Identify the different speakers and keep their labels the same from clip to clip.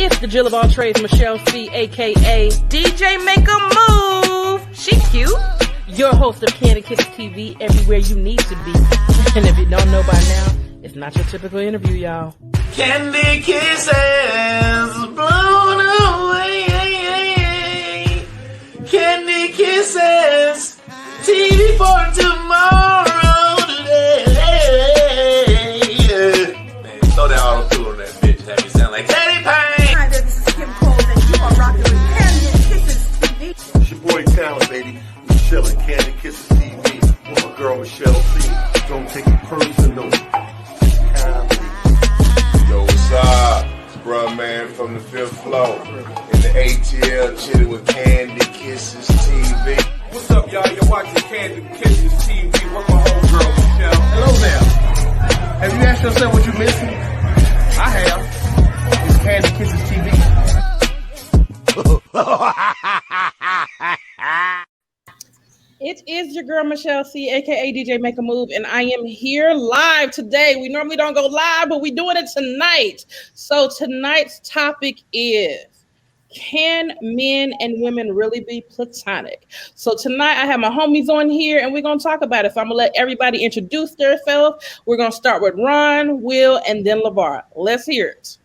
Speaker 1: It's the Jill of all trades, Michelle C, aka DJ Make a Move. She cute. Your host of Kandid Kisses TV, everywhere you need to be. And if you don't know by now, it's not your typical interview, y'all.
Speaker 2: Kandid Kisses blown away. Kandid Kisses TV for tomorrow today. Man, throw that auto-tune on that bitch. Have me sound like Teddy Payne.
Speaker 3: Hi there, this is Kim Cole, and you are rocking with Kandid Kisses TV.
Speaker 4: It's your boy Talent, baby. We chillin', Kandid Kisses TV with my girl Michelle C. Don't take it personal.
Speaker 5: Yo, what's up? It's bruh man from the fifth floor. In the ATL, chilling with Kandid Kisses TV.
Speaker 6: What's up, y'all? You're watching Kandid Kisses TV with my homegirl, Michelle.
Speaker 7: Hello there. Have you asked yourself what you're missing? I have. It's Kandid Kisses TV.
Speaker 1: It is your girl, Michelle C, aka DJ Make a Move, and I am here live today. We normally don't go live, but we're doing it tonight. So tonight's topic is, can men and women really be platonic? So tonight I have my homies on here, and we're going to talk about it. So I'm going to let everybody introduce themselves. We're going to start with Ron, Will, and then Lavar. Let's hear it.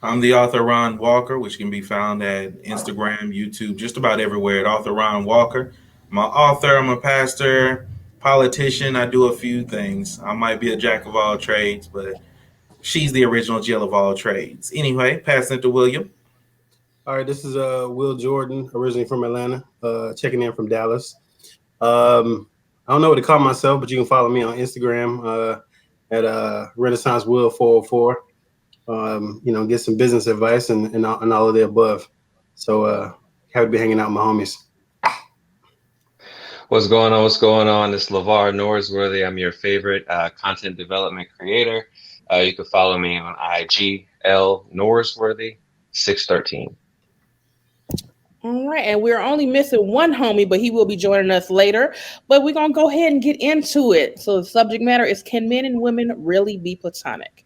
Speaker 8: I'm the author Ron Walker, which can be found at Instagram, YouTube, just about everywhere at author Ron Walker. I'm an author, I'm a pastor, politician. I do a few things. I might be a jack of all trades, but she's the original Jill of all trades. Anyway, passing it to William.
Speaker 7: All right, this is Will Jordan, originally from Atlanta, checking in from Dallas. I don't know what to call myself, but you can follow me on Instagram at Renaissance Will 404. Get some business advice and all of the above. So happy to be hanging out with my homies.
Speaker 9: What's going on? What's going on? It's LeVarNorsworthy. I'm your favorite content development creator. You can follow me on IG, LNorsworthy 613.
Speaker 1: All right, and we're only missing one homie, but he will be joining us later. But we're going to go ahead and get into it. So the subject matter is, can men and women really be platonic?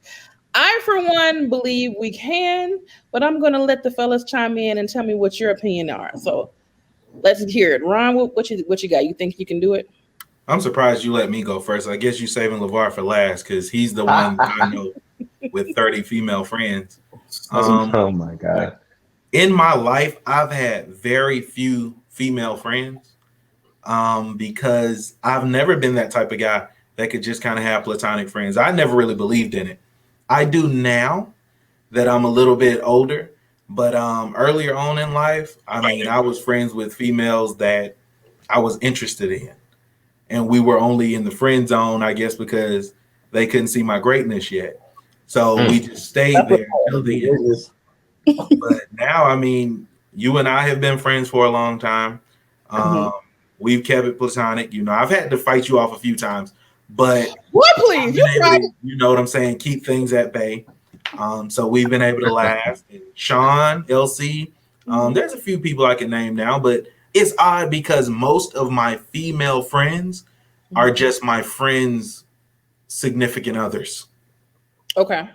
Speaker 1: I, for one, believe we can, but I'm going to let the fellas chime in and tell me what your opinion are. So let's hear it. Ron, what you got? You think you can do it?
Speaker 8: I'm surprised you let me go first. I guess you're saving Lavar for last because he's the one I know with 30 female friends.
Speaker 9: Oh, my God.
Speaker 8: In my life, I've had very few female friends because I've never been that type of guy that could just kind of have platonic friends. I never really believed in it. I do now that I'm a little bit older, but earlier on in life, I was friends with females that I was interested in, and we were only in the friend zone, I guess, because they couldn't see my greatness yet. So we just stayed there until the end. But now, you and I have been friends for a long time. We've kept it platonic. I've had to fight you off a few times, but
Speaker 1: what, please?
Speaker 8: You know what I'm saying? Keep things at bay. So we've been able to laugh. And Sean, LC, there's a few people I can name now, but it's odd because most of my female friends are just my friends' significant others.
Speaker 1: Okay.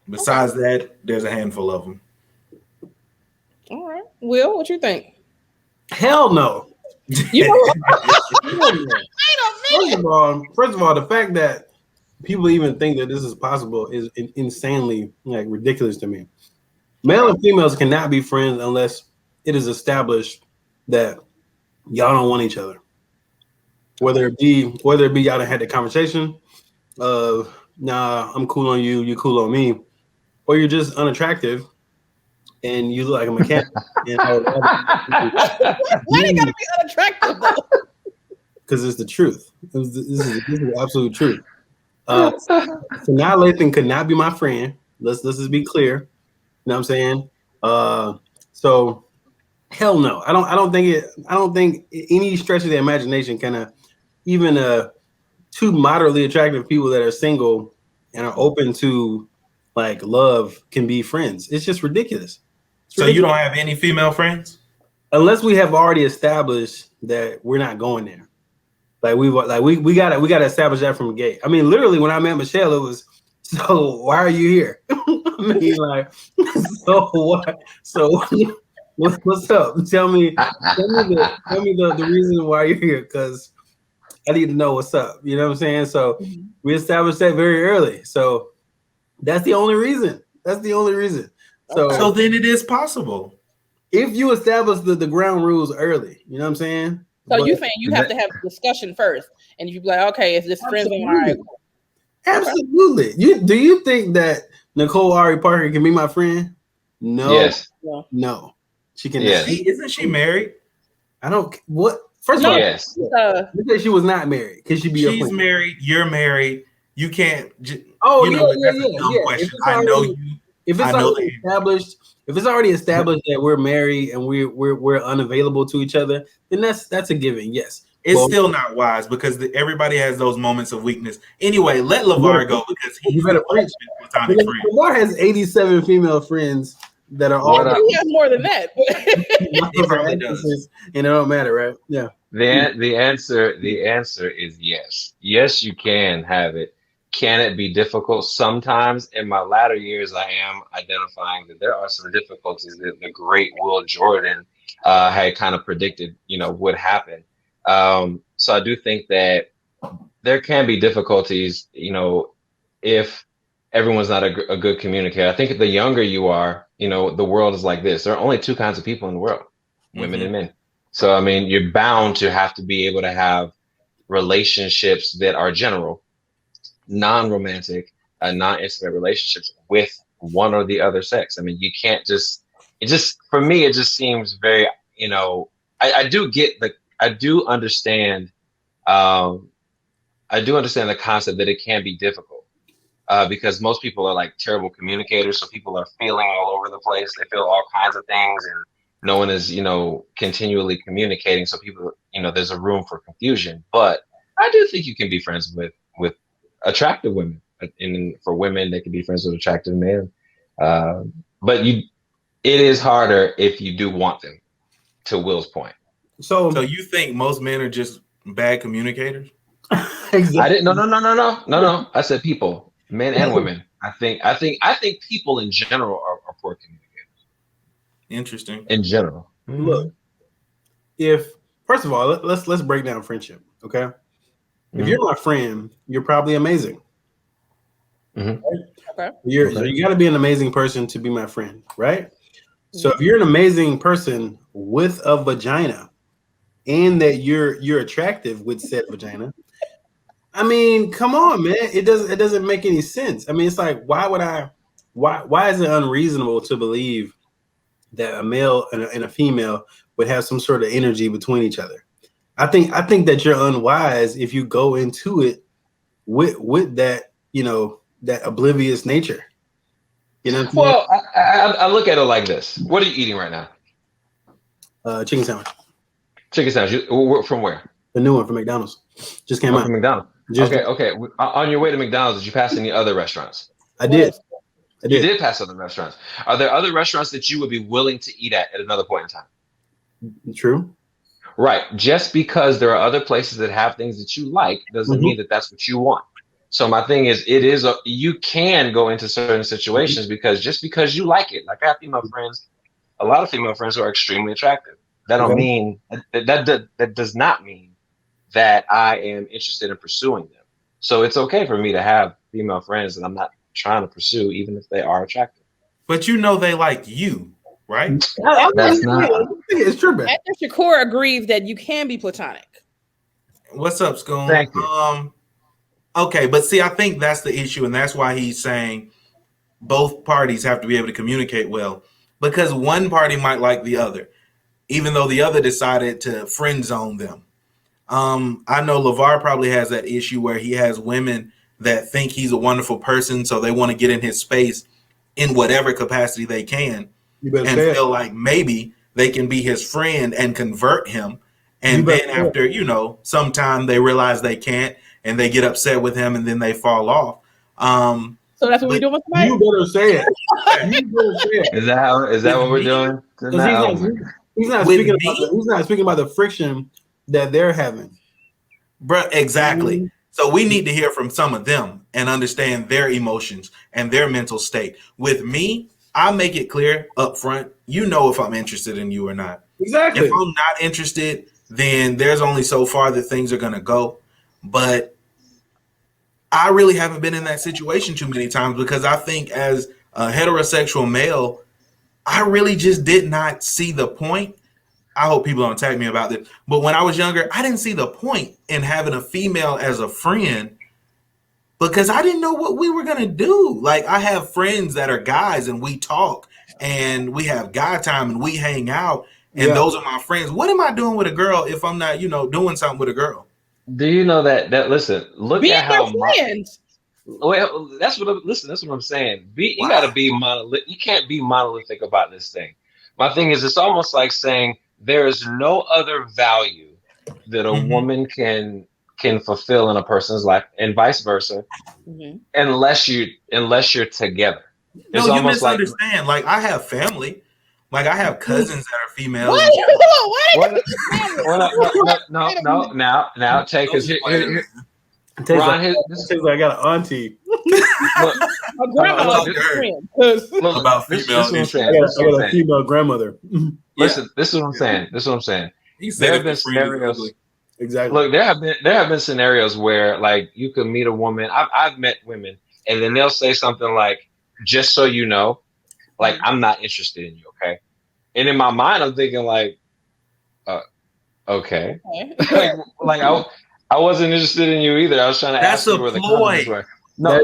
Speaker 8: Besides that, there's a handful of them.
Speaker 1: All right. Will, what you think?
Speaker 7: Hell no. First of all, the fact that people even think that this is possible is insanely ridiculous to me. Male and females cannot be friends unless it is established that y'all don't want each other. Whether it be y'all done had the conversation of, nah, I'm cool on you, you cool on me, or you're just unattractive and you look like a mechanic.
Speaker 1: Why you gotta be unattractive though?
Speaker 7: Because it's the truth. This is the absolute truth. Annihilation could not be my friend. Let's just be clear. You know what I'm saying? So hell no. I don't think any stretch of the imagination can even two moderately attractive people that are single and are open to love can be friends. It's just ridiculous.
Speaker 8: So you don't have any female friends?
Speaker 7: Unless we have already established that we're not going there. We gotta establish that from the gate. Literally when I met Michelle, it was So why are you here? I mean, like, so what? So what's up? Tell me the reason why you're here, because I need to know what's up. You know what I'm saying? So we established that very early. So that's the only reason. That's the only reason.
Speaker 8: So then it is possible.
Speaker 7: If you establish the ground rules early, you know what I'm saying?
Speaker 1: So you think you have to have a discussion first, and you be like, okay, is this friends on my?
Speaker 7: Absolutely. Do you think that Nicole Ari Parker can be my friend? No.
Speaker 9: Yes.
Speaker 7: No. She can.
Speaker 9: Yes.
Speaker 8: Isn't she married?
Speaker 7: I don't. What? First of all,
Speaker 9: yes.
Speaker 7: You say she was not married. Can she be?
Speaker 8: She's married. You're married. You can't.
Speaker 7: Oh,
Speaker 8: you know, that's a dumb question. I know you.
Speaker 7: If it's already established, that we're married and we're unavailable to each other, then that's a given. Yes.
Speaker 8: It's still not wise because everybody has those moments of weakness. Anyway, let LeVar go because he's the platonic friend.
Speaker 7: LeVar has 87 female friends that are all.
Speaker 1: He has more than that.
Speaker 8: He probably does.
Speaker 7: And it don't matter, right? Yeah.
Speaker 9: The answer is yes. Yes, you can have it. Can it be difficult? Sometimes in my latter years, I am identifying that there are some difficulties that the great Will Jordan had kind of predicted, would happen. So I do think that there can be difficulties, if everyone's not a good communicator. I think the younger you are, the world is like this. There are only two kinds of people in the world, women and men. So, I mean, you're bound to have to be able to have relationships that are general, non-romantic, non-intimate relationships with one or the other sex. I mean, you can't for me, it just seems very, I do understand the concept that it can be difficult because most people are like terrible communicators. So people are feeling all over the place. They feel all kinds of things and no one is, continually communicating. So people, there's a room for confusion, but I do think you can be friends with attractive women, and for women, they can be friends with attractive men. But it is harder if you do want them, to Will's point.
Speaker 8: So you think most men are just bad communicators?
Speaker 9: Exactly. I didn't. No. I said people, men and women. I think people in general are poor communicators.
Speaker 8: Interesting.
Speaker 9: In general.
Speaker 7: Look, first of all, let's break down friendship, okay? If you're my friend, you're probably amazing.
Speaker 9: Mm-hmm.
Speaker 7: Right? Okay. You got to be an amazing person to be my friend, right? So if you're an amazing person with a vagina, and that you're attractive with said vagina, I mean, come on, man. It doesn't make any sense. I mean, it's like, why is it unreasonable to believe that a male and a female would have some sort of energy between each other? I think that you're unwise if you go into it with that, that oblivious nature.
Speaker 9: Well, I look at it like this. What are you eating right now?
Speaker 7: Chicken sandwich.
Speaker 9: Chicken sandwich. From where?
Speaker 7: The new one from McDonald's. Just came out.
Speaker 9: From McDonald's. Okay. On your way to McDonald's, did you pass any other restaurants?
Speaker 7: I did.
Speaker 9: You did pass other restaurants. Are there other restaurants that you would be willing to eat at another point in time?
Speaker 7: True.
Speaker 9: Right. Just because there are other places that have things that you like doesn't mean that that's what you want. So my thing is, you can go into certain situations because you like it. Like I have female friends, a lot of female friends who are extremely attractive. That don't mean that does not mean that I am interested in pursuing them. So it's okay for me to have female friends that I'm not trying to pursue, even if they are attractive.
Speaker 8: But they like you, right?
Speaker 9: That's not.
Speaker 7: It's true, man.
Speaker 1: After Shakur agrees that you can be platonic.
Speaker 8: What's up, Scoon?
Speaker 9: Thank you.
Speaker 8: Okay, but see, I think that's the issue, and that's why he's saying both parties have to be able to communicate well, because one party might like the other, even though the other decided to friend zone them. I know LeVar probably has that issue where he has women that think he's a wonderful person, so they want to get in his space in whatever capacity they can, and feel like maybe they can be his friend and convert him. And then after, sometime they realize they can't, and they get upset with him, and then they fall off.
Speaker 1: So that's what we're doing tonight?
Speaker 7: You better say it. You better say it.
Speaker 9: Is that what we're doing tonight?
Speaker 7: He's not speaking about the friction that they're having.
Speaker 8: Bro, exactly. So we need to hear from some of them and understand their emotions and their mental state. With me, I make it clear up front. You know if I'm interested in you or not.
Speaker 7: Exactly.
Speaker 8: If I'm not interested, then there's only so far that things are going to go. But I really haven't been in that situation too many times because I think as a heterosexual male, I really just did not see the point. I hope people don't tag me about this. But when I was younger, I didn't see the point in having a female as a friend because I didn't know what we were going to do. Like, I have friends that are guys and we talk and we have guy time and we hang out. And those are my friends. What am I doing with a girl if I'm not, doing something with a girl?
Speaker 9: Do you know that listen, look
Speaker 1: Be
Speaker 9: at
Speaker 1: their
Speaker 9: how
Speaker 1: friends.
Speaker 9: well, that's what I'm saying. You got to be monolithic. You can't be monolithic about this thing. My thing is, it's almost like saying there is no other value that a woman can fulfill in a person's life, and vice versa, unless you're together. It's
Speaker 8: No, you
Speaker 9: almost
Speaker 8: misunderstand. Like I have family, like I have cousins that are females.
Speaker 9: Now take us here.
Speaker 7: Ron, I got an auntie.
Speaker 1: My grandma's friend.
Speaker 8: About female issues.
Speaker 7: I got a female grandmother.
Speaker 9: Listen, this is what I'm saying. There have been scenarios.
Speaker 7: Exactly.
Speaker 9: Look, there have been scenarios where like you could meet a woman. I've met women, and then they'll say something like, "Just so you know, like I'm not interested in you." Okay, and in my mind, I'm thinking like, okay, like I wasn't interested in you either. I was trying to ask you where the comments were. No.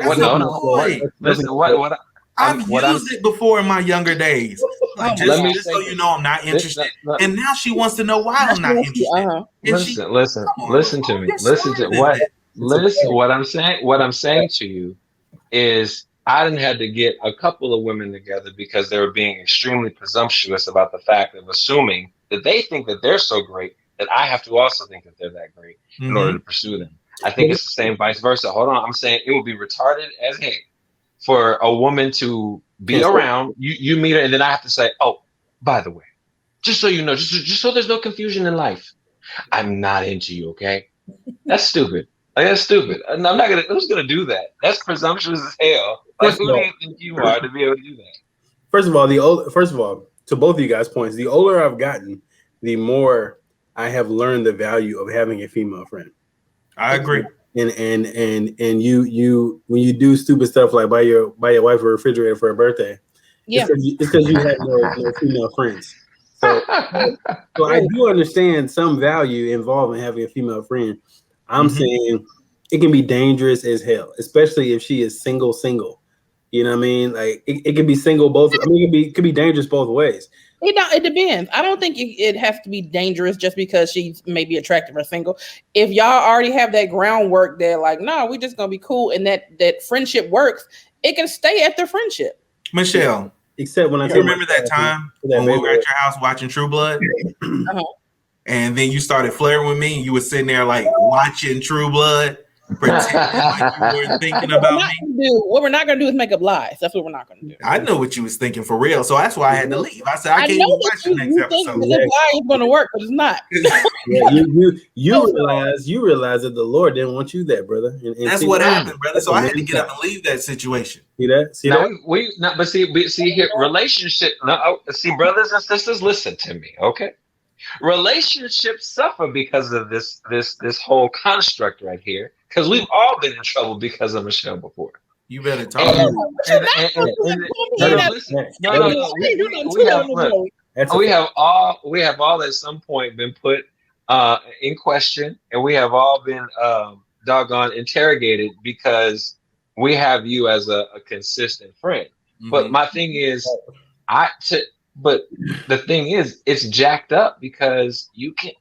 Speaker 9: Listen, what
Speaker 8: I've used it before in my younger days. Like, just so you know, I'm not interested. And now she wants to know why I'm not interested.
Speaker 9: Listen to me. What I'm saying. What I'm saying to you is, I didn't have to get a couple of women together because they were being extremely presumptuous about the fact of assuming that they think that they're so great that I have to also think that they're that great in order to pursue them. I think it's the same vice versa. Hold on, I'm saying it would be retarded as heck for a woman to be around, you meet her, and then I have to say, oh, by the way, just so you know, just so there's no confusion in life, I'm not into you, okay? That's stupid. Like, that's stupid. And who's gonna do that? That's presumptuous as hell. Like, who do you think you are to be able to do that?
Speaker 7: First of all, to both of you guys' points, the older I've gotten, the more I have learned the value of having a female friend.
Speaker 8: I agree.
Speaker 7: And you when you do stupid stuff like buy your wife a refrigerator for her birthday, it's because you have no female friends. So I do understand some value involved in having a female friend. I'm saying it can be dangerous as hell, especially if she is single. You know what I mean? Like it can be single both. I mean, it could be dangerous both ways.
Speaker 1: It depends. I don't think it has to be dangerous just because she's maybe attractive or single. If y'all already have that groundwork there, like, no, we just gonna be cool, and that friendship works, it can stay at the friendship.
Speaker 8: Michelle,
Speaker 7: except when I
Speaker 8: remember that time when we were at your house watching True Blood, and then you started flirting with me, and you were sitting there like watching True Blood, pretending like you were thinking about me.
Speaker 1: What we're not gonna do is make up lies. That's what we're not gonna do.
Speaker 8: I know what you was thinking for real, so that's why I had to leave. I said I can't even watch the next episode.
Speaker 1: This lie is gonna work, but it's not.
Speaker 7: You realize that the Lord didn't want you there, brother. And
Speaker 8: that's what happened, brother. So I had to get up and leave that situation.
Speaker 7: See that?
Speaker 9: See here, relationship. No, see, brothers and sisters, listen to me, okay? Relationships suffer because of this whole construct right here. Because we've all been in trouble because of Michelle before.
Speaker 8: You better talk.
Speaker 9: We have all at some point been put in question, and we have all been doggone interrogated because we have you as a consistent friend. But my thing is, but the thing is, it's jacked up because you can.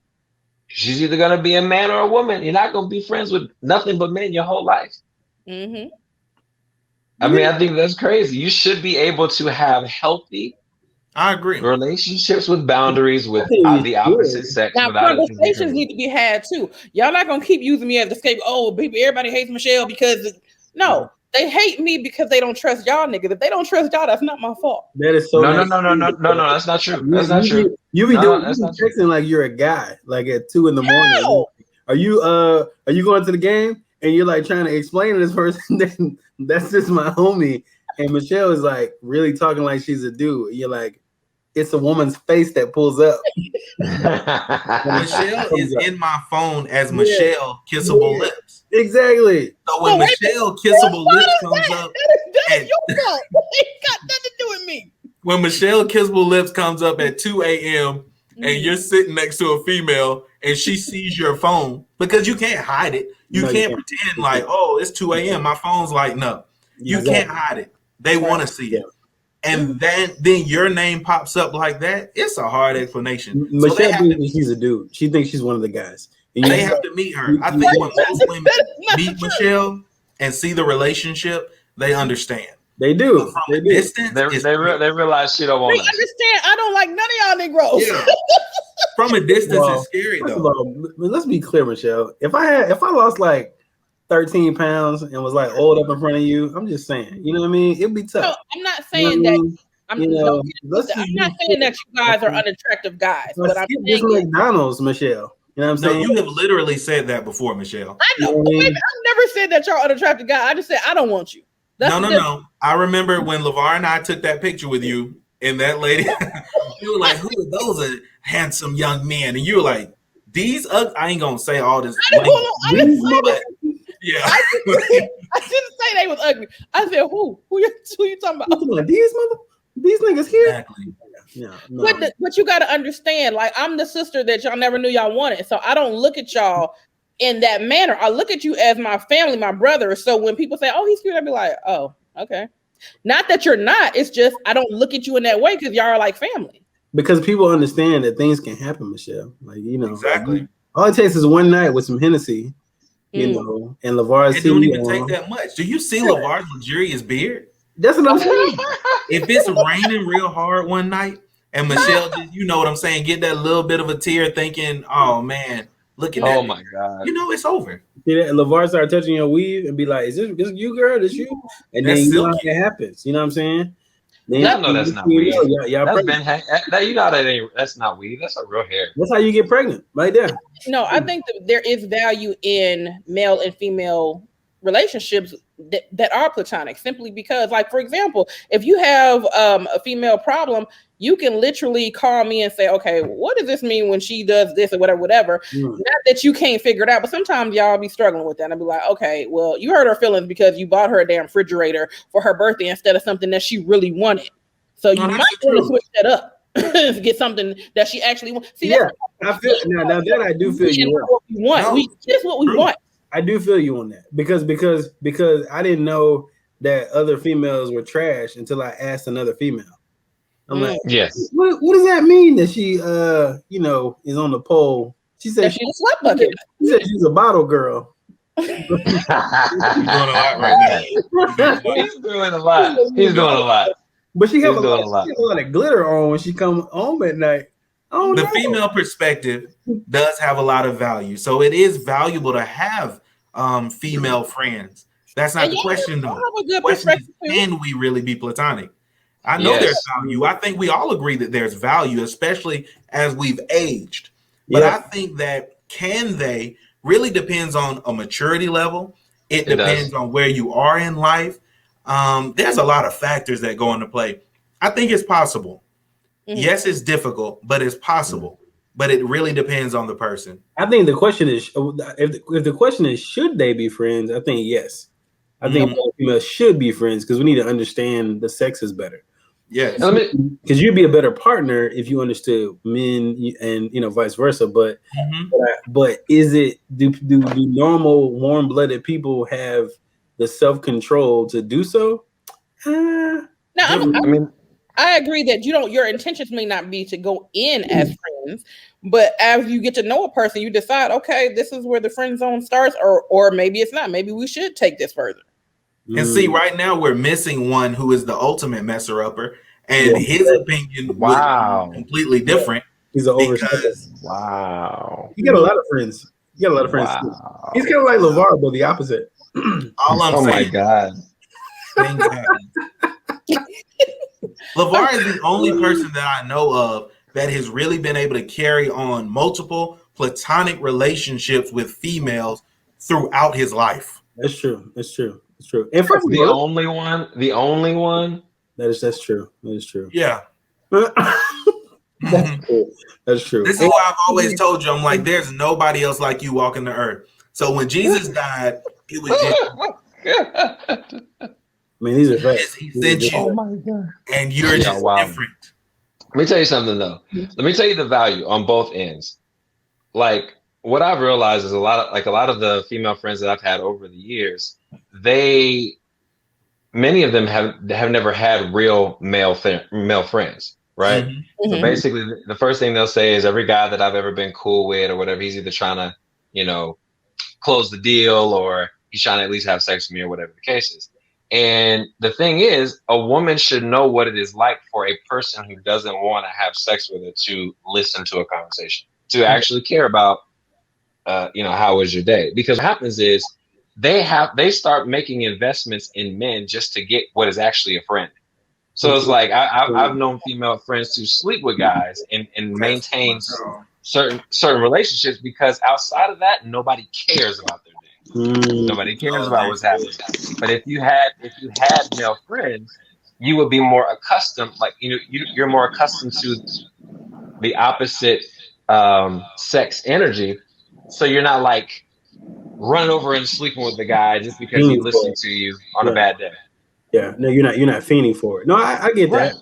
Speaker 9: She's either gonna be a man or a woman. You're not gonna be friends with nothing but men your whole life. I mean, I think that's crazy. You should be able to have healthy,
Speaker 8: I agree,
Speaker 9: relationships with boundaries with the opposite sex.
Speaker 1: Now, conversations need to be had too. Y'all not gonna keep using me as the scapegoat. Oh, baby, everybody hates Michelle because they hate me because they don't trust y'all niggas. If they don't trust y'all, that's not my fault.
Speaker 7: That is so.
Speaker 9: No, that's not true. That's not true.
Speaker 7: You be texting like you're a guy, like at 2 a.m. Are you going to the game? and you're like trying to explain to this person that that's just my homie, and Michelle is like really talking like she's a dude. You're like, it's a woman's face that pulls up.
Speaker 8: Michelle is in my phone as Michelle Kissable Lips.
Speaker 7: Exactly.
Speaker 8: So when Michelle Kissable Lips comes up,
Speaker 1: That's your fault. It got nothing to do with me.
Speaker 8: when Michelle Kissable Lips comes up at 2 a.m. and you're sitting next to a female and she sees your phone, because you can't hide it. You can't pretend like, oh, it's 2 a.m. My phone's lighting up. You can't hide it. They want to see it. And then your name pops up like that. It's a hard explanation.
Speaker 7: Michelle thinks she's a dude. She thinks she's one of the guys. And
Speaker 8: they have to meet her. I think when most women meet Michelle and see the relationship, they understand.
Speaker 7: They do.
Speaker 8: From a distance,
Speaker 9: they realize she don't want
Speaker 1: They understand. I don't like none of y'all Negroes.
Speaker 8: Yeah. From a distance, it's scary though.
Speaker 7: All, let's be clear, Michelle. If I lost like 13 pounds and was like old up in front of you, I'm just saying, you know what I mean? It'd be tough.
Speaker 1: No, I'm not saying that. I'm not saying that you guys are unattractive guys, but I'm saying
Speaker 7: McDonald's, Michelle. You know what I'm saying?
Speaker 8: No, you have literally said that before, Michelle.
Speaker 1: I know. I've never said that you're unattractive guy. I just said I don't want you.
Speaker 8: No. I remember when Lavar and I took that picture with you and that lady, you were like, who are those handsome young men? And you were like, these I ain't gonna say all this.
Speaker 1: I didn't say that.
Speaker 8: Yeah.
Speaker 1: I didn't say they was ugly. I said who you talking about?
Speaker 7: These niggas here.
Speaker 8: Exactly.
Speaker 7: No.
Speaker 1: But you got to understand, like, I'm the sister that y'all never knew y'all wanted, so I don't look at y'all in that manner. I look at you as my family, my brother. So when people say, "Oh, he's cute," I'd be like, "Oh, okay." Not that you're not. It's just I don't look at you in that way because y'all are like family.
Speaker 7: Because people understand that things can happen, Michelle. Like, you know,
Speaker 8: exactly.
Speaker 7: All it takes is one night with some Hennessy, you know, and LeVar's.
Speaker 8: It don't even take that much. Do you see LeVar's luxurious beard?
Speaker 7: That's what I'm saying.
Speaker 8: If it's raining real hard one night, and Michelle, you know what I'm saying, get that little bit of a tear, thinking, "Oh man, look at that!"
Speaker 9: Oh my god!
Speaker 8: You know it's over.
Speaker 7: Yeah, LeVar start touching your weave and be like, "Is this you, girl? This you?" And then you know it happens. You know what I'm saying? Then
Speaker 9: no, that's not weave.
Speaker 7: That's
Speaker 9: that's not weave. That's a real hair.
Speaker 7: That's how you get pregnant, right there.
Speaker 1: No, I think that there is value in male and female relationships that are platonic, simply because, like, for example, if you have a female problem, you can literally call me and say, okay, what does this mean when she does this or whatever. Not that you can't figure it out, but sometimes y'all be struggling with that. And I'll be like, okay, well, you hurt her feelings because you bought her a damn refrigerator for her birthday instead of something that she really wanted. So you might want to switch that up. Get something that she actually wants. See,
Speaker 7: yeah, I feel now that I do feel you
Speaker 1: want. Just what we want.
Speaker 7: I do feel you on that because I didn't know that other females were trash until I asked another female. I'm like,
Speaker 9: yes.
Speaker 7: What does that mean that she you know is on the pole? She said
Speaker 1: she's a slut bucket.
Speaker 7: She said she's a bottle girl.
Speaker 8: He's doing a lot right now.
Speaker 9: He's doing a lot. He's doing a lot.
Speaker 7: But she has a lot of glitter on when she come home at night.
Speaker 8: The female perspective does have a lot of value, so it is valuable to have female friends. That's not the question, though. The question is, can we really be platonic? I know there's value. I think we all agree that there's value, especially as we've aged. But I think that can they really depends on a maturity level. It depends on where you are in life. There's a lot of factors that go into play. I think it's possible. Yes, it's difficult, but it's possible. But it really depends on the person.
Speaker 7: I think the question is, if the question is, should they be friends? I think yes. I think females should be friends because we need to understand the sexes better.
Speaker 8: Yes,
Speaker 7: because you'd be a better partner if you understood men and vice versa. But is it do normal warm-blooded people have the self-control to do so?
Speaker 1: I agree that your intentions may not be to go in as friends, but as you get to know a person, you decide, okay, this is where the friend zone starts, or maybe it's not. Maybe we should take this further.
Speaker 8: And see, right now we're missing one who is the ultimate messer upper, and his opinion would be completely different.
Speaker 7: He's an overseas.
Speaker 9: Wow.
Speaker 7: You get a lot of friends. You get a lot of friends. Wow. He's kind of like LeVar, but the opposite.
Speaker 8: All I'm saying.
Speaker 9: My God.
Speaker 8: Things happen. LeVar is the only person that I know of that has really been able to carry on multiple platonic relationships with females throughout his life.
Speaker 7: That's true. That's true. That's true. And first of
Speaker 9: The
Speaker 7: all,
Speaker 9: only one.
Speaker 7: that's true. That is true.
Speaker 8: Yeah.
Speaker 7: That's true. That's true.
Speaker 8: This is why I've always told you, I'm like, there's nobody else like you walking the earth. So when Jesus died, it was just,
Speaker 7: I mean, these are facts.
Speaker 8: he sent you,
Speaker 9: Oh my God.
Speaker 8: and you're just
Speaker 9: wow.
Speaker 8: different.
Speaker 9: Let me tell you something though. Let me tell you the value on both ends. Like what I've realized is a lot of the female friends that I've had over the years, many of them have never had real male friends, right?
Speaker 8: Mm-hmm.
Speaker 9: So basically, the first thing they'll say is every guy that I've ever been cool with or whatever, he's either trying to, close the deal or he's trying to at least have sex with me or whatever the case is. And the thing is, a woman should know what it is like for a person who doesn't want to have sex with her to listen to a conversation, to actually care about, how was your day? Because what happens is they start making investments in men just to get what is actually a friend. So it's like I've known female friends to sleep with guys and maintain certain relationships because outside of that, nobody cares about their day. Nobody cares about what's happening. But if you had male friends, you would be more accustomed. Like you're more accustomed to the opposite sex energy, so you're not like running over and sleeping with the guy just because he listened to you on a bad day.
Speaker 7: Yeah, no, you're not fiending for it. No, I get that,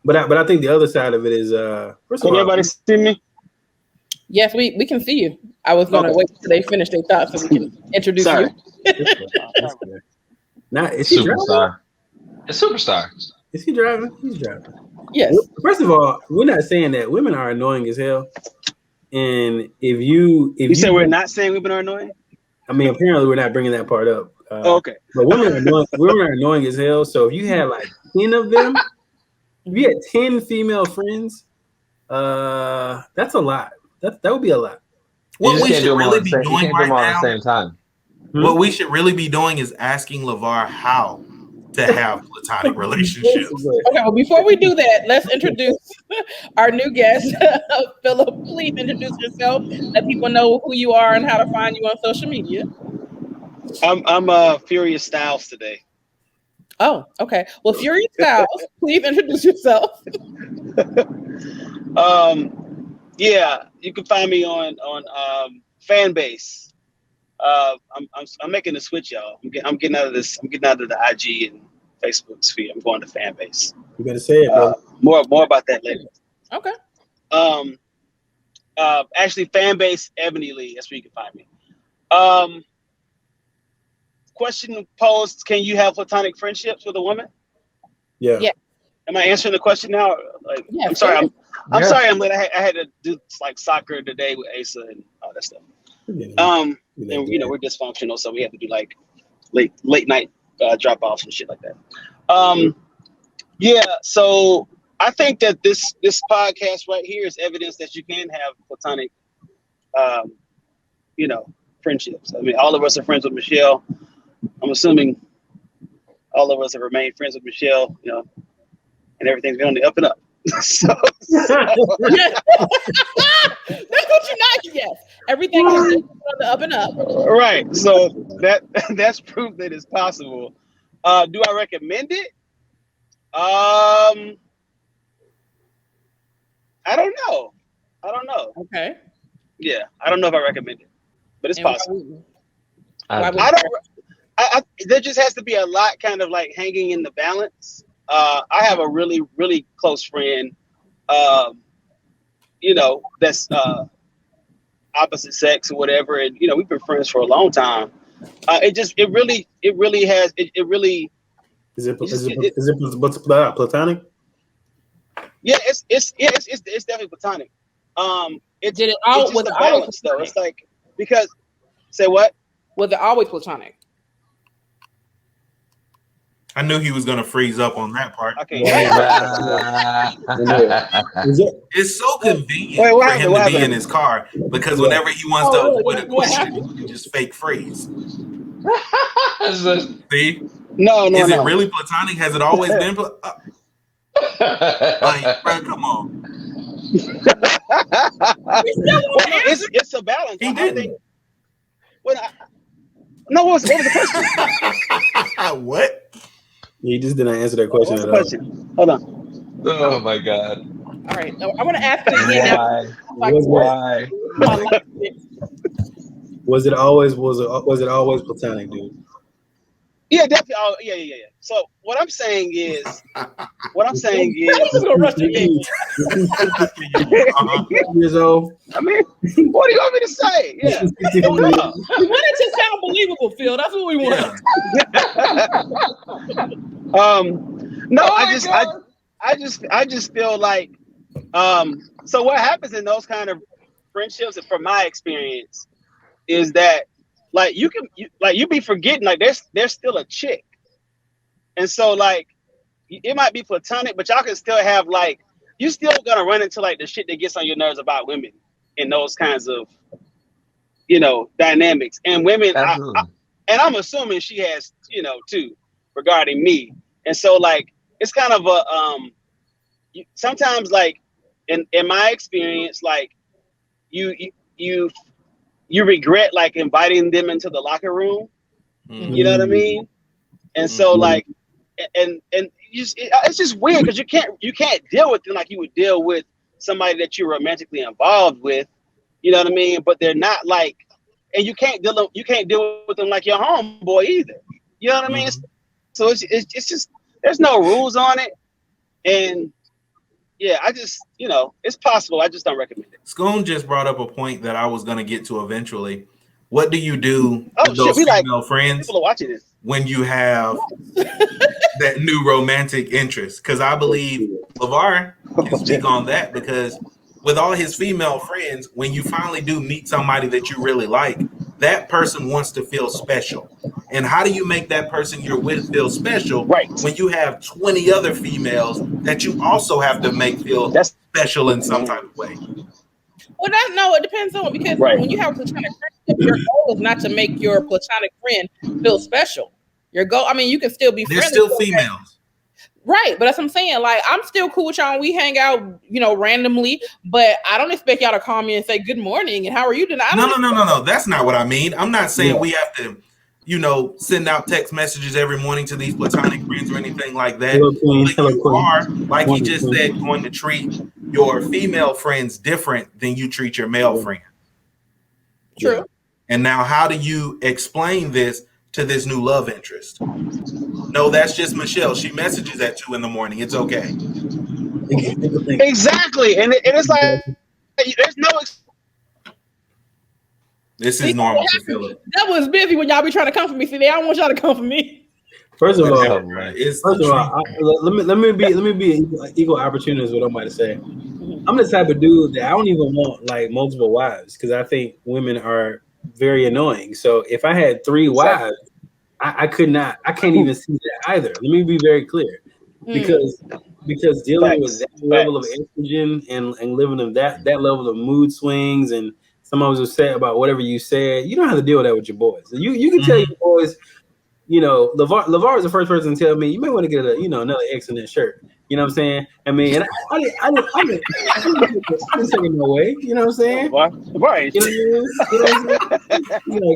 Speaker 7: but I think the other side of it is first of all,
Speaker 10: everybody see me?
Speaker 1: Yes, we can see you. I was gonna wait till they finish their thoughts so we can introduce you.
Speaker 7: Now, is he
Speaker 9: Superstar.
Speaker 7: driving?
Speaker 9: A superstar.
Speaker 7: Is he driving? He's driving.
Speaker 1: Yes.
Speaker 7: First of all, we're not saying that women are annoying as hell. And if you
Speaker 10: say we're not saying women are annoying,
Speaker 7: I mean, apparently we're not bringing that part up.
Speaker 10: Okay.
Speaker 7: But women are annoying as hell. So if you had like 10 of them, if you had 10 female friends, that's a lot. That would be a lot.
Speaker 8: What we should really be doing right now,
Speaker 9: at the same time.
Speaker 8: What we should really be doing is asking LeVar how to have platonic relationships.
Speaker 1: Okay, well, before we do that, let's introduce our new guest. Philip, please introduce yourself. Let people know who you are and how to find you on social media.
Speaker 10: I'm Furious Styles today.
Speaker 1: Oh, okay. Well, Furious Styles, please introduce yourself.
Speaker 10: Yeah, you can find me on Fanbase. I'm making a switch, y'all. I'm getting out of this. I'm getting out of the IG and Facebook sphere. I'm going to Fanbase.
Speaker 7: You better say it, bro.
Speaker 10: More about that later.
Speaker 1: Okay.
Speaker 10: Actually, Fanbase Ebony Lee. That's where you can find me. Question posed: can you have platonic friendships with a woman?
Speaker 7: Yeah.
Speaker 1: Yeah.
Speaker 10: Am I answering the question now? Like,
Speaker 1: yeah,
Speaker 10: I'm sorry. I'm sorry. I'm late. I had to do like soccer today with Asa and all that stuff. And we're dysfunctional, so we have to do like late night drop offs and shit like that. Yeah. So I think that this podcast right here is evidence that you can have platonic, friendships. I mean, all of us are friends with Michelle. I'm assuming all of us have remained friends with Michelle, and everything's been on the up and up. so.
Speaker 1: That's what you not. Yes, everything is on the up and up.
Speaker 10: Right. So that's proof that it's possible. Do I recommend it? I don't know.
Speaker 1: Okay.
Speaker 10: Yeah, I don't know if I recommend it, but it's possible. There just has to be a lot kind of like hanging in the balance. I have a really, really close friend, that's opposite sex or whatever, and we've been friends for a long time. It really
Speaker 7: is it platonic?
Speaker 10: Yeah, it's definitely platonic. It's just a balance though. It's like because say what?
Speaker 1: Was it always platonic?
Speaker 8: I knew he was going to freeze up on that part.
Speaker 10: Okay.
Speaker 8: It's so convenient for him to be in his car because whenever he wants to avoid a question, he can just fake freeze. See?
Speaker 10: No.
Speaker 8: Is it really platonic? Has it always been? Like, bro, come on.
Speaker 10: It's a balance.
Speaker 8: He didn't.
Speaker 10: No, what was the question?
Speaker 8: What?
Speaker 7: You just didn't answer that question
Speaker 10: What's
Speaker 7: at
Speaker 10: the
Speaker 7: all.
Speaker 10: question? Hold on.
Speaker 9: Oh my God.
Speaker 1: All right, I'm gonna ask it again.
Speaker 9: Why?
Speaker 1: Why?
Speaker 7: Was it always platonic, dude?
Speaker 10: Yeah, definitely. Oh, yeah. So what I'm saying is,
Speaker 1: I'm just gonna rush to you.
Speaker 7: Years old.
Speaker 10: I mean, what do you want me to say? Yeah.
Speaker 1: We want it to sound believable, Phil. That's what we want.
Speaker 10: No, I just feel like, so what happens in those kind of friendships, from my experience, is that like you be forgetting like there's still a chick, and so like it might be platonic, but y'all can still have like you still gonna run into like the shit that gets on your nerves about women in those kinds of dynamics, and women. And I'm assuming she has too regarding me, and so like it's kind of a sometimes like in my experience like you regret like inviting them into the locker room. You know what I mean? And so like, and it's just weird because you can't deal with them like you would deal with somebody that you're romantically involved with. You know what I mean? But they're not like, and you can't deal with them like your homeboy either. You know what I mean? So it's just there's no rules on it, and yeah, I just it's possible. I just don't recommend it.
Speaker 8: Scoon just brought up a point that I was going to get to eventually. What do you do with
Speaker 10: those
Speaker 8: female friends
Speaker 10: people are watching this
Speaker 8: when you have that new romantic interest? Because I believe LeVar can speak on that, because with all his female friends, when you finally do meet somebody that you really like, that person wants to feel special. And how do you make that person you're with feel special when you have 20 other females that you also have to make feel special in some type of way?
Speaker 1: Well, it depends on, because when you have a platonic friendship, your goal is not to make your platonic friend feel special. Your goal, I mean, you can still be friendly.
Speaker 8: They're still females.
Speaker 1: Right, but that's what I'm saying. Like, I'm still cool with y'all and we hang out, randomly, but I don't expect y'all to call me and say good morning and how are you doing?
Speaker 8: No. That's not what I mean. I'm not saying we have to, send out text messages every morning to these platonic friends or anything like that. You are, like he just said, going to treat your female friends different than you treat your male friend.
Speaker 1: True.
Speaker 8: And now, how do you explain this to this new love interest? No, that's just Michelle. She messages at 2 a.m. It's okay.
Speaker 10: Exactly, and it's like there's no.
Speaker 8: This is normal for Philip.
Speaker 1: That was busy when y'all be trying to come for me. See, I don't want y'all to come for me.
Speaker 7: First of all, let me be equal opportunist. What I'm about to say. I'm the type of dude that I don't even want like multiple wives, because I think women are very annoying. So if I had 3 wives, I can't even see that either. Let me be very clear, because dealing with that level of estrogen and living in that level of mood swings, and someone was upset about whatever you said, you don't have to deal with that with your boys. You can tell your boys. LeVar is the first person to tell me you may want to get another X in that shirt. You know what I'm saying? I mean, and I didn't take it no way. You know what I'm saying?
Speaker 10: Right.
Speaker 7: You know what I'm saying?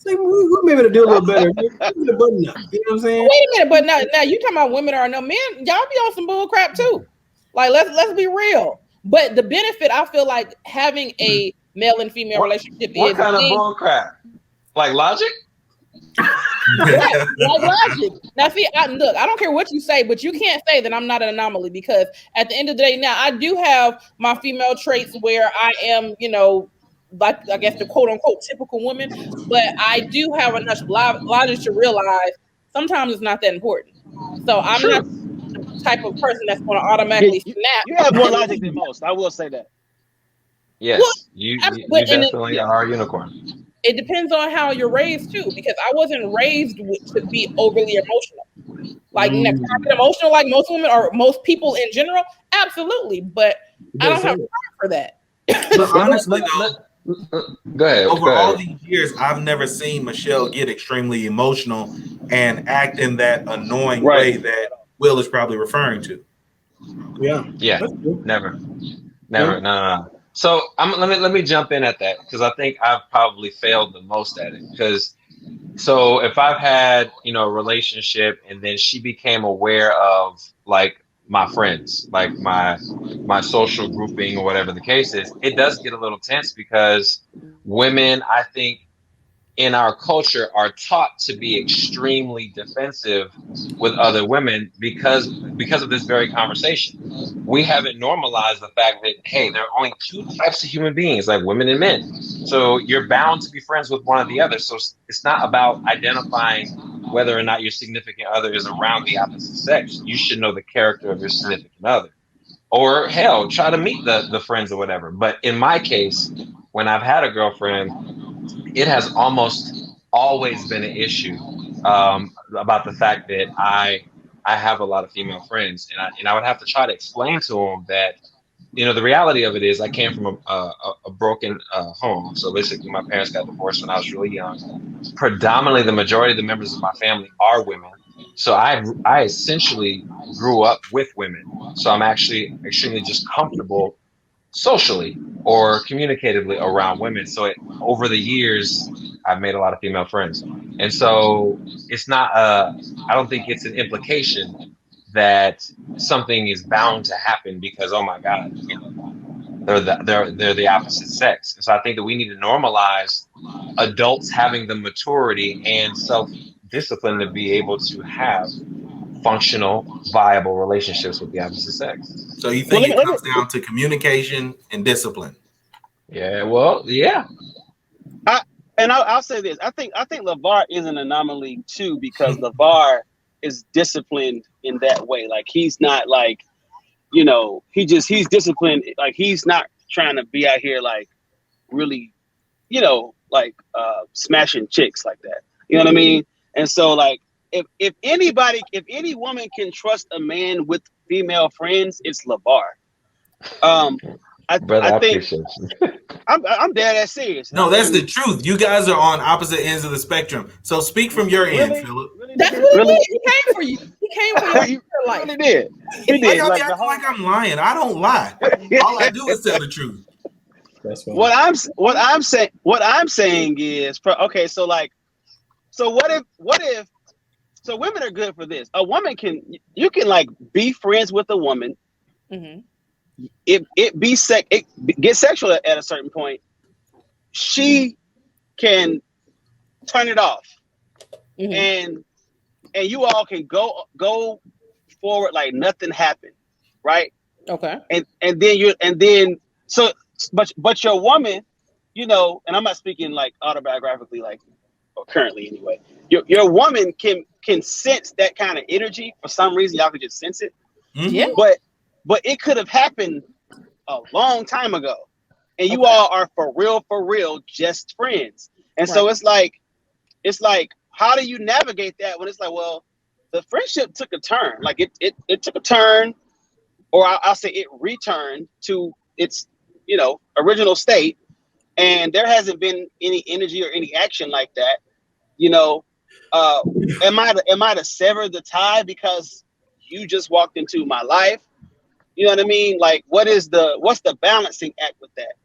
Speaker 7: Like, we may be able to do a little better. Button up. You know what I'm saying?
Speaker 1: Wait a minute, but now you talking about women are no men? Y'all be on some bull crap too. Like, let's be real. But the benefit, I feel like having a male and female relationship
Speaker 9: what kind of bull crap? Like logic?
Speaker 1: Right, like logic. Now, see, I don't care what you say, but you can't say that I'm not an anomaly, because at the end of the day, now I do have my female traits where I am, like I guess the quote unquote typical woman, but I do have enough logic to realize sometimes it's not that important. So I'm not the type of person that's going to automatically snap.
Speaker 10: You have more logic than most. I will say that.
Speaker 9: Yes, you definitely are a unicorn.
Speaker 1: It depends on how you're raised too, because I wasn't raised to be overly emotional. Like, can I get emotional like most women or most people in general? Absolutely, but I don't have time for that.
Speaker 8: But honestly, though,
Speaker 9: go ahead.
Speaker 8: Over all these years, I've never seen Michelle get extremely emotional and act in that annoying way that Will is probably referring to.
Speaker 9: Yeah, never. No. So let me jump in at that, because I think I've probably failed the most at it, because So if I've had, a relationship and then she became aware of like my friends, like my social grouping or whatever the case is, it does get a little tense because women, I think, in our culture are taught to be extremely defensive with other women because of this very conversation. We haven't normalized the fact that, hey, there are only two types of human beings, like women and men. So you're bound to be friends with one or the other. So it's not about identifying whether or not your significant other is around the opposite sex. You should know the character of your significant other. Or hell, try to meet the friends or whatever. But in my case, when I've had a girlfriend, it has almost always been an issue about the fact that I have a lot of female friends, and I would have to try to explain to them that the reality of it is I came from a broken home. So basically, my parents got divorced when I was really young. Predominantly, the majority of the members of my family are women. So I essentially grew up with women. So I'm actually extremely just comfortable socially or communicatively around women. So over the years, I've made a lot of female friends. And so it's not I don't think it's an implication that something is bound to happen because, oh my God, they're the opposite sex. And so I think that we need to normalize adults having the maturity and self-discipline to be able to have functional, viable relationships with the opposite sex.
Speaker 8: So you think it comes down to communication and discipline?
Speaker 9: Yeah, well, yeah.
Speaker 10: I'll say this. I think Lavar is an anomaly too, because Lavar is disciplined in that way. Like he's not like, he's disciplined. Like he's not trying to be out here like really, smashing chicks like that. You know what I mean? And so like if any woman can trust a man with female friends, it's Lavar. I think I'm dead ass serious.
Speaker 8: No, that's the truth. You guys are on opposite ends of the spectrum. So speak from your end, Philip.
Speaker 1: That's what he did. He came for you. He came for you.
Speaker 10: He really did. He did.
Speaker 8: Y'all be acting like I'm lying. I don't lie. All I do is tell the truth.
Speaker 7: That's fine.
Speaker 10: What I'm saying is, okay. So what if? So women are good for this. A woman can like be friends with a woman.
Speaker 1: Mm-hmm.
Speaker 10: It gets sexual at a certain point. She can turn it off, and you all can go forward like nothing happened, right?
Speaker 1: Okay.
Speaker 10: And then but your woman, and I'm not speaking like autobiographically, like currently anyway. Your woman can sense that kind of energy for some reason. Y'all can just sense it.
Speaker 1: Mm-hmm. Yeah.
Speaker 10: But it could have happened a long time ago, and you all are for real just friends. And so it's like how do you navigate that when it's like, well, the friendship took a turn, like it took a turn, or I'll say it returned to its original state, and there hasn't been any energy or any action like that. Am I to sever the tie because you just walked into my life? You know what I mean? Like, what's the balancing act with that?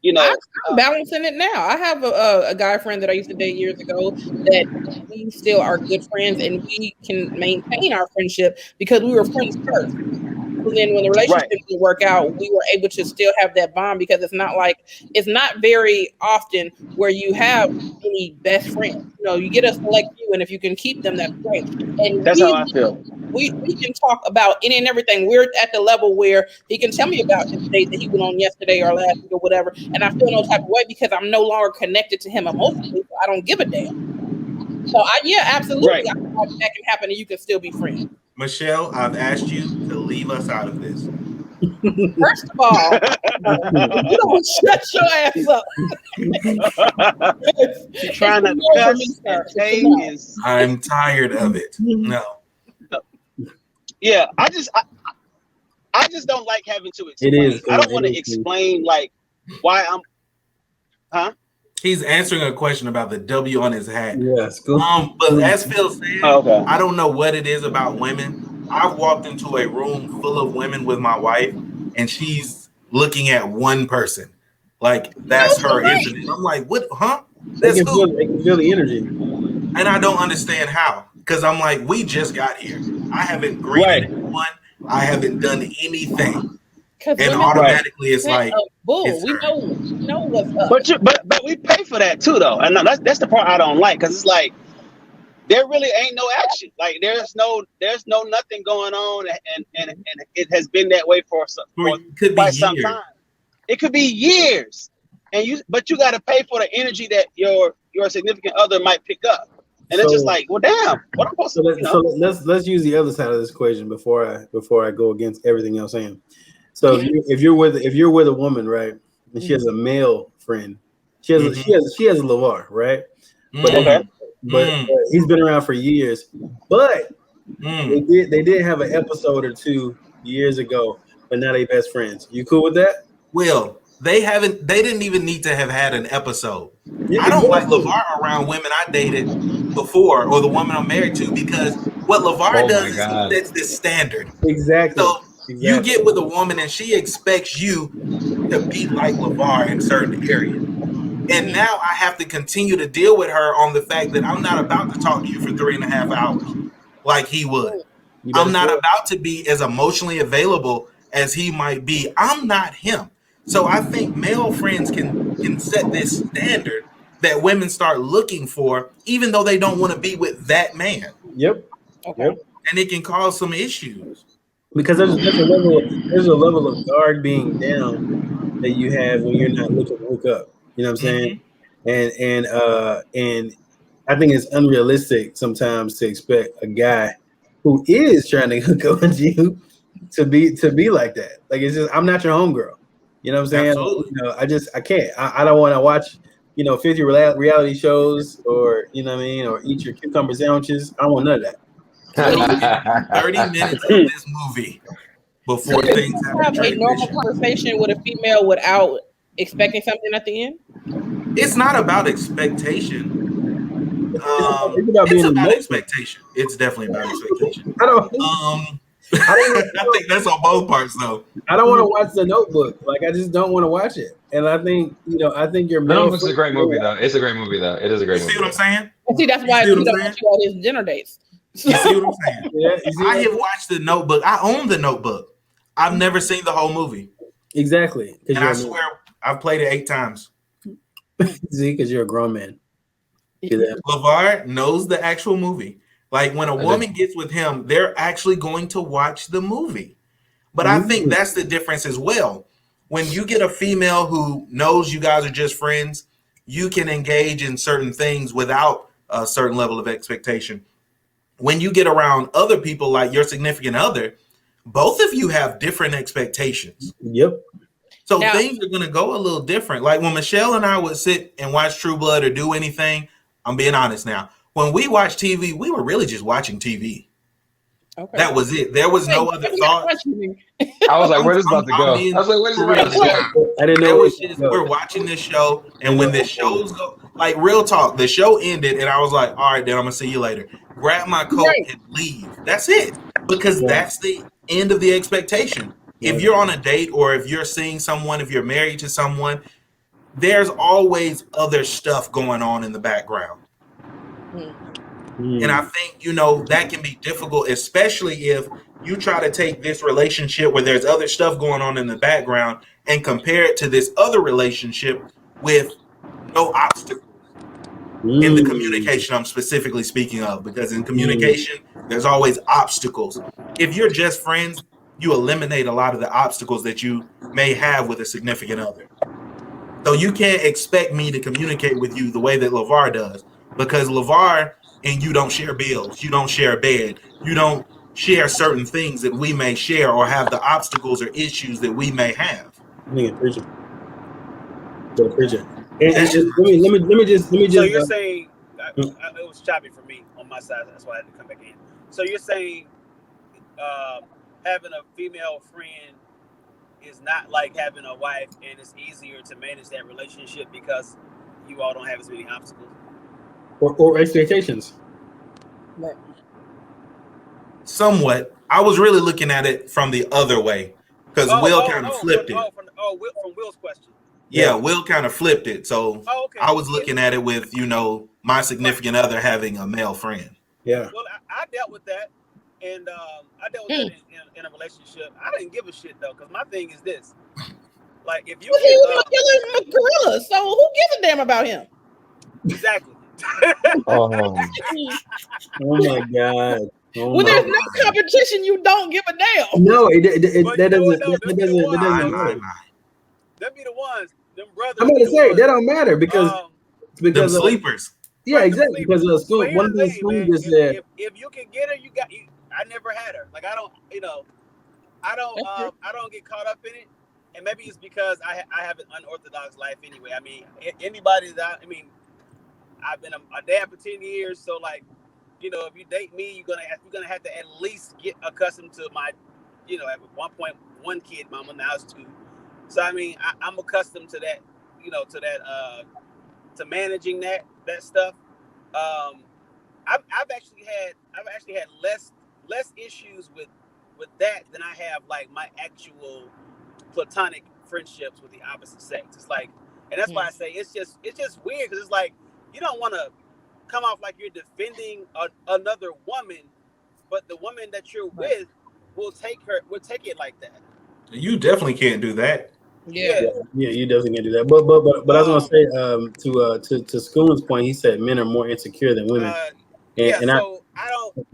Speaker 1: I'm balancing it now. I have a guy friend that I used to date years ago that we still are good friends, and we can maintain our friendship because we were friends first. And then when the relationship didn't work out, we were able to still have that bond because it's not very often where you have any best friends. You get a select few, and if you can keep them, that's great. And
Speaker 10: that's how I feel.
Speaker 1: We can talk about any and everything. We're at the level where he can tell me about his date that he went on yesterday or last week or whatever, and I feel no type of way because I'm no longer connected to him emotionally. So I don't give a damn. So absolutely, I feel like that can happen, and you can still be friends.
Speaker 8: Michelle, I've asked you to leave us out of this.
Speaker 1: First of all, you don't shut your ass up.
Speaker 10: She's trying to cuss.
Speaker 8: I'm tired of it. No.
Speaker 10: Yeah, I just don't like having to explain. I don't want to explain like why I'm. Huh?
Speaker 8: He's answering a question about the W on his hat.
Speaker 7: Yes. Cool.
Speaker 8: But as Phil said, I don't know what it is about women. I've walked into a room full of women with my wife, and she's looking at one person. Like, that's her, isn't it? I'm like, what? Huh? That's
Speaker 7: who? They can feel the energy.
Speaker 8: And I don't understand how, because I'm like, we just got here. I haven't greeted anyone. I haven't done anything, and automatically it's like
Speaker 1: bull. We know what's up.
Speaker 10: But we pay for that too, though, and that's the part I don't like, because it's like there really ain't no action. Like there's no nothing going on, and it has been that way for quite some time. It could be years, but you got to pay for the energy that your significant other might pick up. And it's just like, well, damn. What am I supposed to?
Speaker 7: So let's use the other side of this equation before I go against everything you're saying. So if you're with a woman, right, and she has a male friend, she has a LeVar, right? But he's been around for years. But they did have an episode or two years ago, but now they best friends. You cool with that?
Speaker 8: Will, they didn't even need to have had an episode. I don't like LeVar around women I dated before or the woman I'm married to, because what LeVar does is he sets this standard.
Speaker 7: Exactly.
Speaker 8: So you get with a woman and she expects you to be like LeVar in certain areas. And now I have to continue to deal with her on the fact that I'm not about to talk to you for 3.5 hours like he would. I'm not about to be as emotionally available as he might be. I'm not him. So I think male friends can set this standard that women start looking for, even though they don't want to be with that man.
Speaker 7: Yep.
Speaker 1: Okay.
Speaker 7: Yep.
Speaker 8: And it can cause some issues.
Speaker 7: Because there's a level of guard being down that you have when you're not looking to hook up. You know what I'm saying? And I think it's unrealistic sometimes to expect a guy who is trying to hook up with you to be like that. Like, it's just, I'm not your homegirl. You know what I'm saying?
Speaker 8: Absolutely.
Speaker 7: You know, I can't. I don't want to watch 50 reality shows, or you know what I mean, or eat your cucumber sandwiches. I don't want none of that.
Speaker 8: 30 minutes of this movie before things happen.
Speaker 1: Have a normal conversation with a female without expecting something at the end?
Speaker 8: It's not about expectation. It's about expectation. It's definitely about expectation. I think that's on both parts, though.
Speaker 7: I don't want to watch The Notebook. Like, I just don't want to watch it. And I think, your
Speaker 9: The Notebook's a great movie, though. It's a great movie, though. It is a great movie.
Speaker 8: See what I'm saying?
Speaker 1: See, that's why you don't want you all these dinner dates.
Speaker 8: You see what I'm saying? I have watched The Notebook. I own The Notebook. I've never seen the whole movie.
Speaker 7: Exactly.
Speaker 8: And I swear, I've played it 8 times.
Speaker 7: See, because you're a grown man.
Speaker 8: LeVar knows the actual movie. Like, when a woman gets with him, they're actually going to watch the movie. But I think that's the difference as well. When you get a female who knows you guys are just friends, you can engage in certain things without a certain level of expectation. When you get around other people like your significant other, both of you have different expectations.
Speaker 7: Yep.
Speaker 8: So things are going to go a little different. Like when Michelle and I would sit and watch True Blood or do anything, I'm being honest now. When we watched TV, we were really just watching TV. Okay. That was it. There was no other thought.
Speaker 9: I was like, where's this about to go? I was like, where's this about to go?
Speaker 7: I didn't know.
Speaker 8: We're watching this show, and when the shows go, like, real talk, the show ended, and I was like, all right, then I'm going to see you later. Grab my coat and leave. That's it. Because that's the end of the expectation. If you're on a date, or if you're seeing someone, if you're married to someone, there's always other stuff going on in the background. And I think, that can be difficult, especially if you try to take this relationship where there's other stuff going on in the background and compare it to this other relationship with no obstacles in the communication I'm specifically speaking of. Because in communication, there's always obstacles. If you're just friends, you eliminate a lot of the obstacles that you may have with a significant other. So you can't expect me to communicate with you the way that LeVar does, because LeVar and you don't share bills, you don't share a bed, you don't share certain things that we may share, or have the obstacles or issues that we may have.
Speaker 7: Let me just.
Speaker 10: So you're saying it was choppy for me on my side, that's why I had to come back in. So you're saying having a female friend is not like having a wife, and it's easier to manage that relationship because you all don't have as many obstacles
Speaker 7: or expectations.
Speaker 1: Right.
Speaker 8: Somewhat. I was really looking at it from the other way, because Will kind of flipped it.
Speaker 10: From Will's question.
Speaker 8: Yeah, Will kind of flipped it. So
Speaker 11: okay.
Speaker 8: I was looking at it with, my significant other having a male friend.
Speaker 7: Yeah.
Speaker 11: Well, I dealt with that, and I dealt with that in a relationship. I didn't give a shit though, because my thing is this: like, if you
Speaker 1: he was killing a gorilla, so who gives a damn about him?
Speaker 11: Exactly.
Speaker 9: Oh.
Speaker 7: Oh my god.
Speaker 1: When there's no competition, you don't give a damn.
Speaker 7: No, that doesn't matter.
Speaker 11: Them be the ones, them brothers.
Speaker 7: I'm going to say that don't matter because
Speaker 8: them sleepers.
Speaker 7: Yeah, exactly. Because school, one of the school just said,
Speaker 11: if you can get her, you got. I never had her. Like I don't get caught up in it, and maybe it's because I have an unorthodox life anyway. I mean, anybody that I've been a dad for 10 years, so like, if you date me, you're gonna have to at least get accustomed to my, at one point 1 kid mama, now it's 2. So I mean, I'm accustomed to that, to managing that stuff. I've actually had less issues with that than I have like my actual platonic friendships with the opposite sex. It's like, and that's why I say it's just weird, because it's like you don't want to come off like you're defending another woman, but the woman that you're with will take it like that.
Speaker 8: You definitely can't do that.
Speaker 7: Yeah, you definitely can't do that. But I was gonna say to Schoon's point, he said men are more insecure than women. I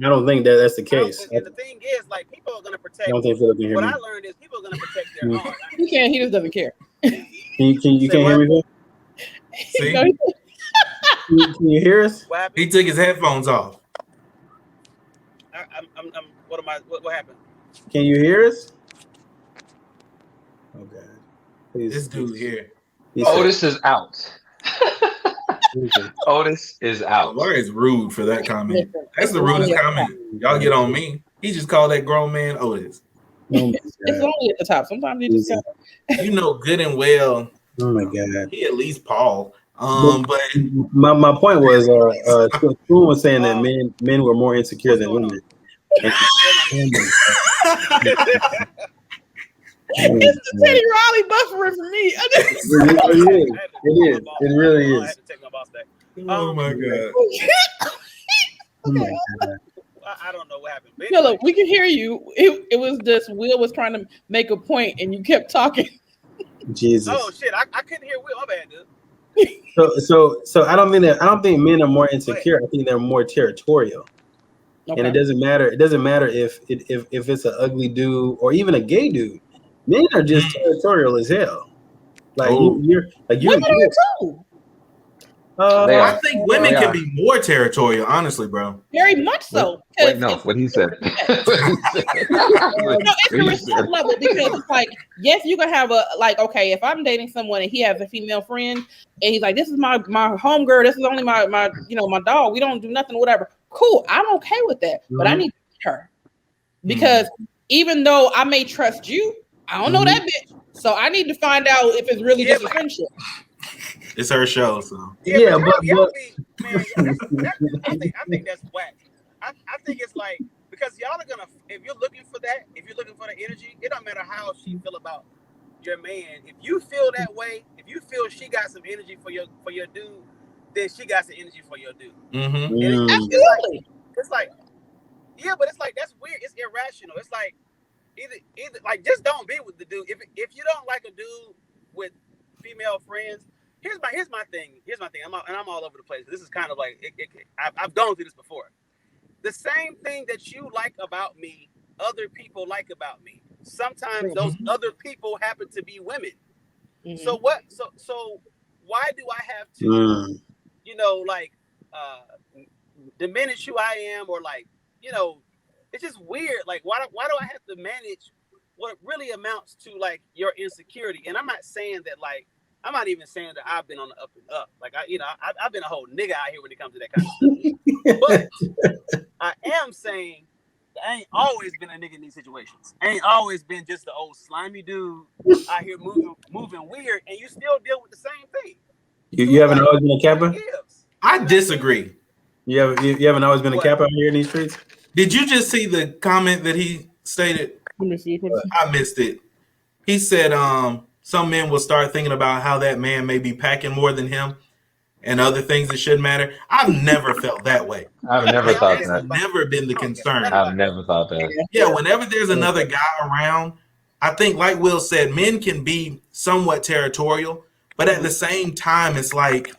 Speaker 7: don't think that's the case.
Speaker 11: And the thing is, like, people are gonna protect.
Speaker 7: I don't think Philip can hear
Speaker 11: what
Speaker 7: me.
Speaker 11: I learned is people are gonna protect their own.
Speaker 1: He can't. He just doesn't care.
Speaker 7: Can you can't hear me, Phil?
Speaker 8: See?
Speaker 7: Can you hear us?
Speaker 8: He took his headphones off.
Speaker 11: What happened?
Speaker 7: Can you hear us? Oh God! Please,
Speaker 8: this dude here.
Speaker 9: Otis is out. Otis is out.
Speaker 8: Lavar is rude for that comment. That's the rudest comment. Y'all get on me. He just called that grown man Otis.
Speaker 1: It's only at the top. Sometimes you just
Speaker 8: you know good and well.
Speaker 7: Oh my God!
Speaker 8: He at least Paul. But
Speaker 7: my point was, Schoon was saying that men were more insecure than women.
Speaker 1: It's the Teddy Riley buffering for me.
Speaker 7: It really is.
Speaker 11: I had to take my boss back.
Speaker 8: Oh my God.
Speaker 7: Oh my God.
Speaker 11: I don't know what happened.
Speaker 1: Philip, we can hear you. It was just Will was trying to make a point, and you kept talking.
Speaker 7: Jesus.
Speaker 11: Oh shit! I couldn't hear Will. My bad, dude.
Speaker 7: So I don't think men are more insecure. I think they're more territorial. Okay. And it doesn't matter. It doesn't matter if it's an ugly dude or even a gay dude. Men are just territorial as hell. Like you're
Speaker 1: women are too.
Speaker 8: I think women can be more territorial, honestly, bro.
Speaker 1: Very much so.
Speaker 9: Wait, no, what he said.
Speaker 1: No, it's a respect level, because it's like, yes, you can have okay, if I'm dating someone and he has a female friend and he's like, this is my homegirl, this is only my my dog, we don't do nothing, whatever. Cool, I'm okay with that, but I need to meet her, because even though I may trust you, I don't know that bitch, so I need to find out if it's really just a friendship.
Speaker 8: It's her show, so
Speaker 11: but I think that's whack. I think it's like, because y'all are gonna, if you're looking for that, if you're looking for the energy, it don't matter how she feel about your man. If you feel that way, if you feel she got some energy for your dude, then she got some energy for your dude.
Speaker 1: Absolutely.
Speaker 11: It's like, yeah, but it's like, that's weird. It's irrational. It's like either like, just don't be with the dude. If you don't like a dude with female friends, here's my thing. I'm all over the place. This is kind of like I've gone through this before. The same thing that you like about me, other people like about me. Sometimes those other people happen to be women. So what? So why do I have to, diminish who I am, or like, it's just weird. Like, why do I have to manage what really amounts to like your insecurity? And I'm not saying that, like, I'm not even saying that I've been on the up and up. Like, I've been a whole nigga out here when it comes to that kind of stuff. But I am saying that I ain't always been a nigga in these situations. I ain't always been just the old slimy dude out here moving weird, and you still deal with the same thing.
Speaker 7: You haven't always been a Kappa?
Speaker 8: I disagree.
Speaker 7: You haven't always been a Kappa out here in these streets?
Speaker 8: Did you just see the comment that he stated?
Speaker 1: Let me see.
Speaker 8: I missed it. He said, some men will start thinking about how that man may be packing more than him and other things that shouldn't matter. I've never felt that way.
Speaker 9: I've never thought
Speaker 8: That's
Speaker 9: that.
Speaker 8: never been the concern.
Speaker 9: I've never thought that.
Speaker 8: Yeah, whenever there's another guy around, I think, like Will said, men can be somewhat territorial, but at the same time, it's like,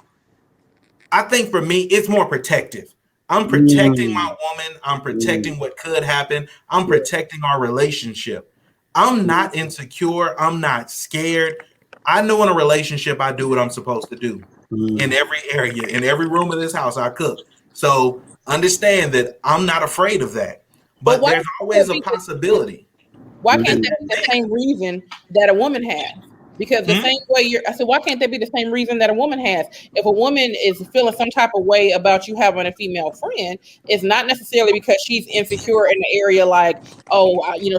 Speaker 8: I think for me, it's more protective. I'm protecting my woman. I'm protecting what could happen. I'm protecting our relationship. I'm not insecure. I'm not scared. I know in a relationship, I do what I'm supposed to do. In every area, in every room of this house, I cook. So understand that I'm not afraid of that. But there's always a possibility.
Speaker 1: Why can't that be the same reason that a woman has? Because the same way I said, why can't that be the same reason that a woman has? If a woman is feeling some type of way about you having a female friend, it's not necessarily because she's insecure in the area, like,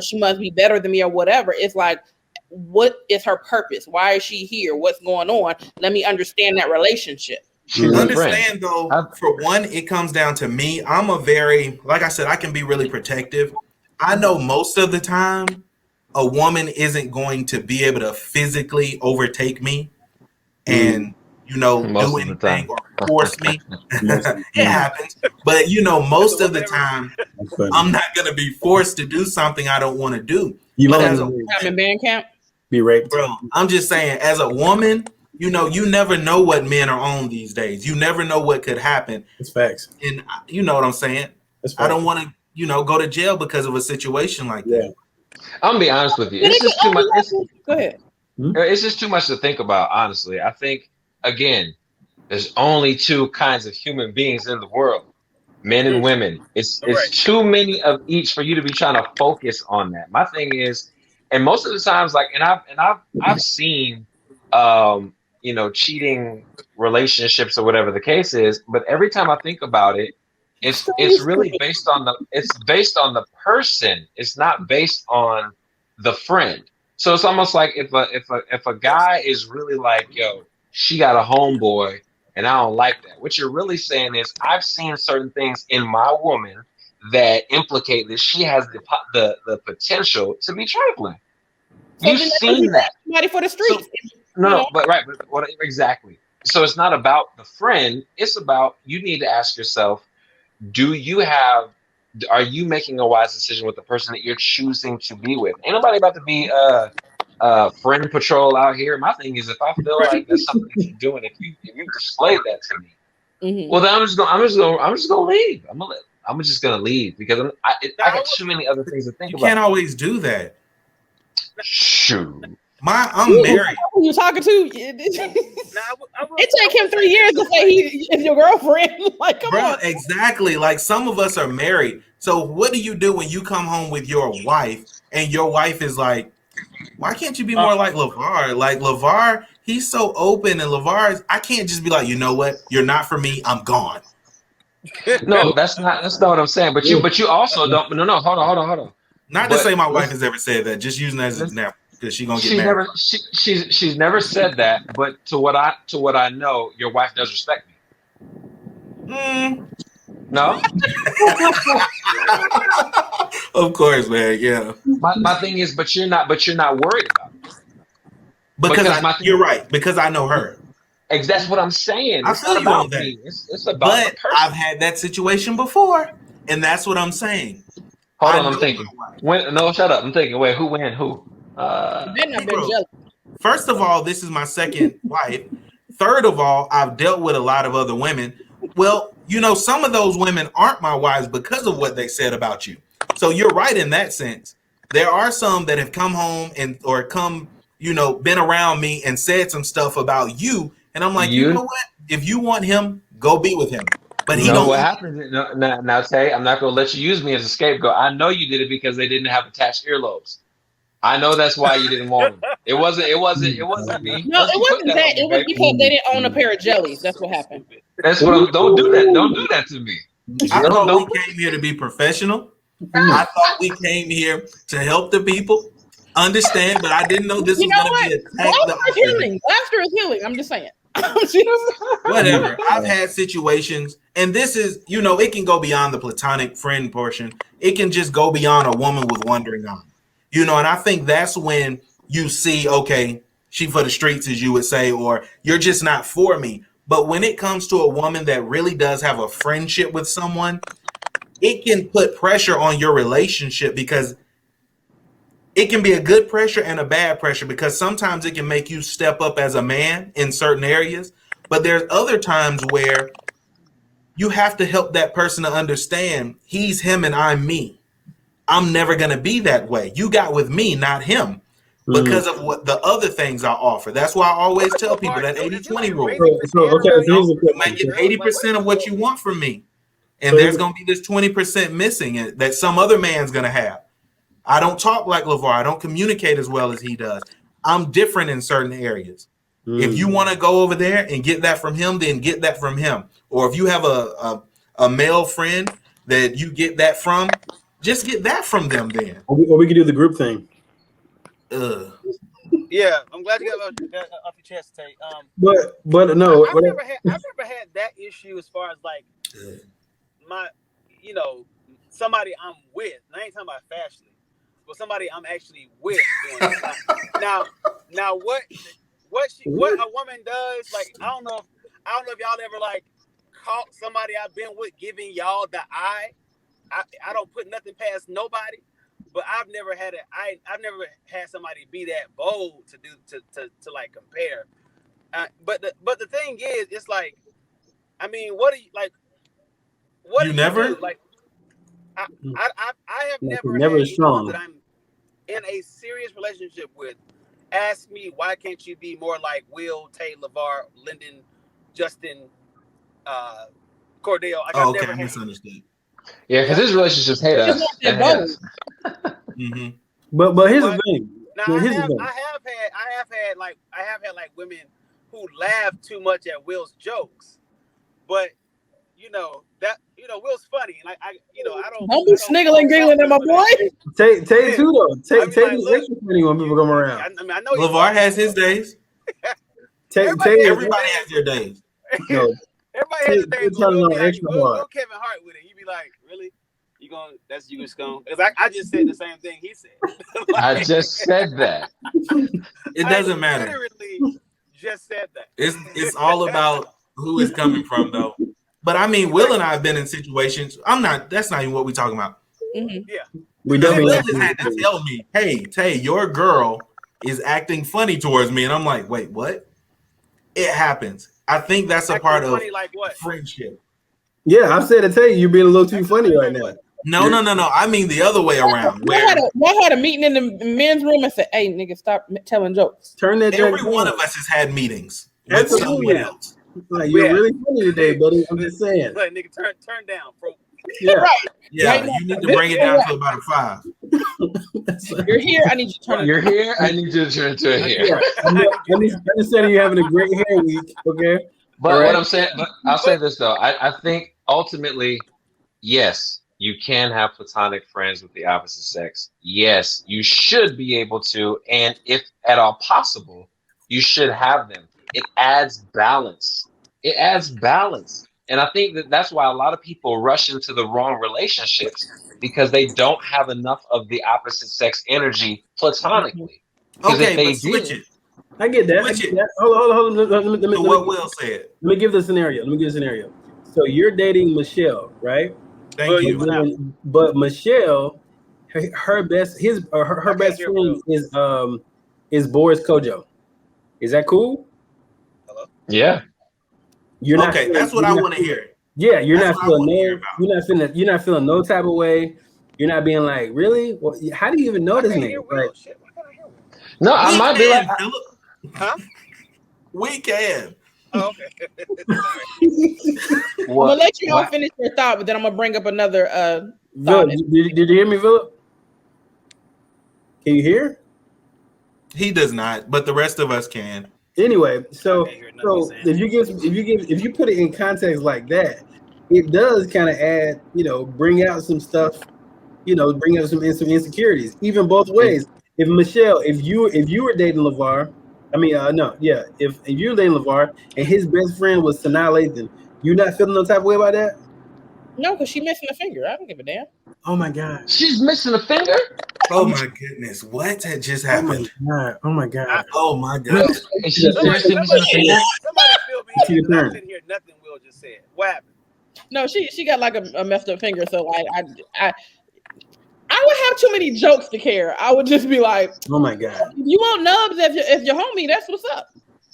Speaker 1: she must be better than me or whatever. It's like, what is her purpose? Why is she here? What's going on? Let me understand that relationship.
Speaker 8: Understand though, for one, it comes down to me. I'm a very, like I said, I can be really protective. I know most of the time a woman isn't going to be able to physically overtake me and, do anything or force me. It happens. But, most of the time I'm not going to be forced to do something I don't want to do.
Speaker 1: I'm in band camp.
Speaker 7: Be raped.
Speaker 8: Bro, I'm just saying, as a woman, you never know what men are on these days. You never know what could happen.
Speaker 7: It's facts.
Speaker 8: And you know what I'm saying? I don't want to, go to jail because of a situation like that.
Speaker 9: I'm gonna be honest with you. It's just too much.
Speaker 1: Go ahead.
Speaker 9: It's just too much to think about, honestly. I think, again, there's only two kinds of human beings in the world, men and women. It's too many of each for you to be trying to focus on that. My thing is, and most of the times, like, I've seen, cheating relationships or whatever the case is, but every time I think about it, it's really based on the person. It's not based on the friend. So it's almost like if a guy is really like, yo, she got a homeboy and I don't like that. What you're really saying is, I've seen certain things in my woman that implicate that she has the potential to be trifling.
Speaker 1: So
Speaker 9: you've seen that.
Speaker 1: Somebody for the streets.
Speaker 9: So, but exactly. So it's not about the friend. It's about, you need to ask yourself, are you making a wise decision with the person that you're choosing to be with? Ain't nobody about to be friend patrol out here. My thing is, if I feel like that's something that you're doing, if you displayed that to me, well, then I'm just gonna leave. I'm just gonna leave because I got too many other things to think about.
Speaker 8: You can't always do that.
Speaker 9: Shoot.
Speaker 8: I'm married.
Speaker 1: Who you talking to? It take him 3 years to say he is your girlfriend. Like, come on.
Speaker 8: Exactly. Like, some of us are married. So what do you do when you come home with your wife and your wife is like, why can't you be more like Lavar? Like, Lavar, he's so open, and Lavar, I can't just be like, you know what? You're not for me. I'm gone.
Speaker 9: No, that's not what I'm saying. But you also don't. No. Hold on.
Speaker 8: Not to say my wife has ever said that. Just using that as an example, because she's gonna get married.
Speaker 9: She's never said that. But to what I know, your wife does respect me. No.
Speaker 8: Of course, man. Yeah.
Speaker 9: My thing is, but you're not worried about it.
Speaker 8: Because you're right. Because I know her.
Speaker 9: That's what I'm saying.
Speaker 8: I feel you on that.
Speaker 9: It's about the person.
Speaker 8: I've had that situation before, and that's what I'm saying.
Speaker 9: Hold on, I'm thinking. No, shut up. I'm thinking. Wait, who win? Who?
Speaker 8: First of all, this is my second wife. Third of all, I've dealt with a lot of other women. Well, some of those women aren't my wives because of what they said about you. So you're right in that sense. There are some that have come home or been around me and said some stuff about you. And I'm like, you know what? If you want him, go be with him. But he don't.
Speaker 9: What happens? Now, Tay, I'm not going to let you use me as a scapegoat. I know you did it because they didn't have attached earlobes. I know that's why you didn't want them. It wasn't me.
Speaker 1: No, it wasn't that. It was because they didn't own a pair of jellies. That's what happened.
Speaker 9: That's what. Don't do that. Don't do that to me.
Speaker 8: I thought we came here to be professional. I thought we came here to help the people understand, but I didn't know this was going to be
Speaker 1: Laughter is healing. Laughter is healing. I'm just saying.
Speaker 8: Whatever. I've had situations, and this is, it can go beyond the platonic friend portion. It can just go beyond a woman with wandering on. And I think that's when you see, okay, she for the streets, as you would say, or you're just not for me. But when it comes to a woman that really does have a friendship with someone, it can put pressure on your relationship, because it can be a good pressure and a bad pressure, because sometimes it can make you step up as a man in certain areas. But there's other times where you have to help that person to understand he's him and I'm me. I'm never going to be that way. You got with me, not him, because of what the other things I offer. That's why I always tell people that 80-20 rule. You might get 80% of what you want from me, and there's going to be this 20% missing that some other man's going to have. I don't talk like LeVar. I don't communicate as well as he does. I'm different in certain areas. If you want to go over there and get that from him, then get that from him. Or if you have a male friend that you get that from, just get that from them then.
Speaker 7: Or we can do the group thing.
Speaker 11: Yeah, I'm glad you got that off your chest, Tay.
Speaker 7: But no,
Speaker 11: I've never had that issue as far as like my, somebody I'm with. And I ain't talking about fashionably, but somebody I'm actually with. Now, what a woman does, like I don't know if y'all ever like caught somebody I've been with giving y'all the eye. I don't put nothing past nobody, but I've never had somebody be that bold to like compare. But the thing is, it's like, I mean, what do you like? What
Speaker 8: you
Speaker 11: do
Speaker 8: never
Speaker 11: you do? Like? I have never had anyone that I'm in a serious relationship with ask me, why can't you be more like Will, Tay, LeVar, Lyndon, Justin, Cordell? Like,
Speaker 8: I misunderstood.
Speaker 9: Yeah, because his relationships hate us.
Speaker 7: But here's the thing.
Speaker 11: Now I have had like women who laugh too much at Will's jokes, but Will's funny, and I don't
Speaker 1: be sniggling, giggling at my boy.
Speaker 7: Tay too though. Tay is extra funny when people come around.
Speaker 11: I know
Speaker 8: LeVar has his days. Everybody has their days.
Speaker 7: No,
Speaker 11: everybody has their days. Will Kevin Hart with it. You be like, really? You just gonna? Because I just said the same thing he said.
Speaker 9: I just said that.
Speaker 8: It doesn't matter.
Speaker 11: Literally just said that.
Speaker 8: It's all about who it's coming from, though. But I mean, Will and I have been in situations. That's not even what we're talking about.
Speaker 11: Mm-hmm. Yeah.
Speaker 8: We definitely had to tell me, hey, Tay, your girl is acting funny towards me. And I'm like, wait, what? It happens. I think that's a part of friendship.
Speaker 7: Yeah, I've said to tell you're being a little too funny right now.
Speaker 8: No. I mean the other way around.
Speaker 1: I had a meeting in the men's room and said, "Hey, nigga, stop telling jokes."
Speaker 7: Turn that.
Speaker 8: Every one of us has had meetings with someone else.
Speaker 7: Like, you're really funny today, buddy. I'm just saying.
Speaker 11: Like, nigga, turn down, bro.
Speaker 7: Yeah,
Speaker 1: right.
Speaker 8: Yeah, you need to bring it down to about a 5.
Speaker 1: You're here. I need you to turn.
Speaker 9: You're here. I need you to turn to here.
Speaker 7: Yeah. I'm just saying you're having a great hair week. Okay.
Speaker 9: But what I'm saying, I'll say this though. I think ultimately, yes, you can have platonic friends with the opposite sex. Yes, you should be able to, and if at all possible, you should have them. It adds balance. And I think that's why a lot of people rush into the wrong relationships, because they don't have enough of the opposite sex energy platonically.
Speaker 8: Okay, but switch it.
Speaker 7: I get that. Hold on. Let me
Speaker 8: what Will said.
Speaker 7: Let me give the scenario. So you're dating Michelle, right?
Speaker 8: Thank you.
Speaker 7: But Michelle, her best friend is Boris Kojo. Is that cool?
Speaker 11: Hello?
Speaker 9: Yeah.
Speaker 7: You're not
Speaker 8: okay. That's what I want to hear.
Speaker 7: Yeah, you're not feeling no type of way. You're not being like, really? Well, how do you even know this nigga? Like,
Speaker 9: no, I might be like,
Speaker 11: huh?
Speaker 8: We can.
Speaker 11: Oh, okay.
Speaker 1: I'm gonna let you all finish your thought, but then I'm gonna bring up another
Speaker 7: thought. Did you hear me, Philip? Can you hear?
Speaker 8: He does not, but the rest of us can.
Speaker 7: Anyway, so if you put it in context like that, it does kind of add, bring out some stuff, bring out some insecurities, even both ways. If Michelle, if you were dating LeVar, if you were dating LeVar and his best friend was Sanaa Lathan, you not feeling no type of way about that?
Speaker 1: No, because she's missing a finger. I don't give a damn.
Speaker 7: Oh my god.
Speaker 9: She's missing a finger?
Speaker 8: Oh my goodness. What had just happened?
Speaker 7: Oh my god.
Speaker 8: Oh my god.
Speaker 9: Is she seriously missing a finger?
Speaker 11: Somebody feel me.
Speaker 7: It's your
Speaker 11: Because I
Speaker 7: turn.
Speaker 11: didn't hear nothing Will just said. What happened?
Speaker 1: No, she got like a messed up finger. So I would have too many jokes to care. I would just be like,
Speaker 7: Oh my god.
Speaker 1: you want nubs if you're homie, that's what's up.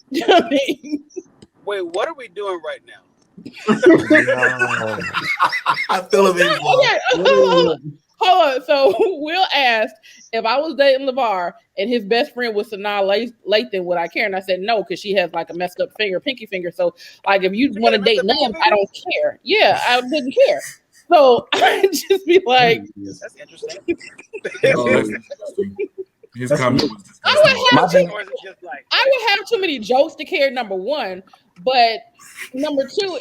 Speaker 1: You know what I mean?
Speaker 11: Wait, what are we doing right now?
Speaker 8: I feel it.
Speaker 1: Okay, hold on. So Will asked if I was dating LeVar and his best friend was Sanaa Lathan, would I care? And I said no, because she has like a messed up finger, pinky finger. So like if you want to date nubs, I don't care. Yeah, I wouldn't care. So I'd just be like,
Speaker 11: That's interesting.
Speaker 8: His comment was disgusting.
Speaker 1: I would have too many jokes to care, number one. But number two,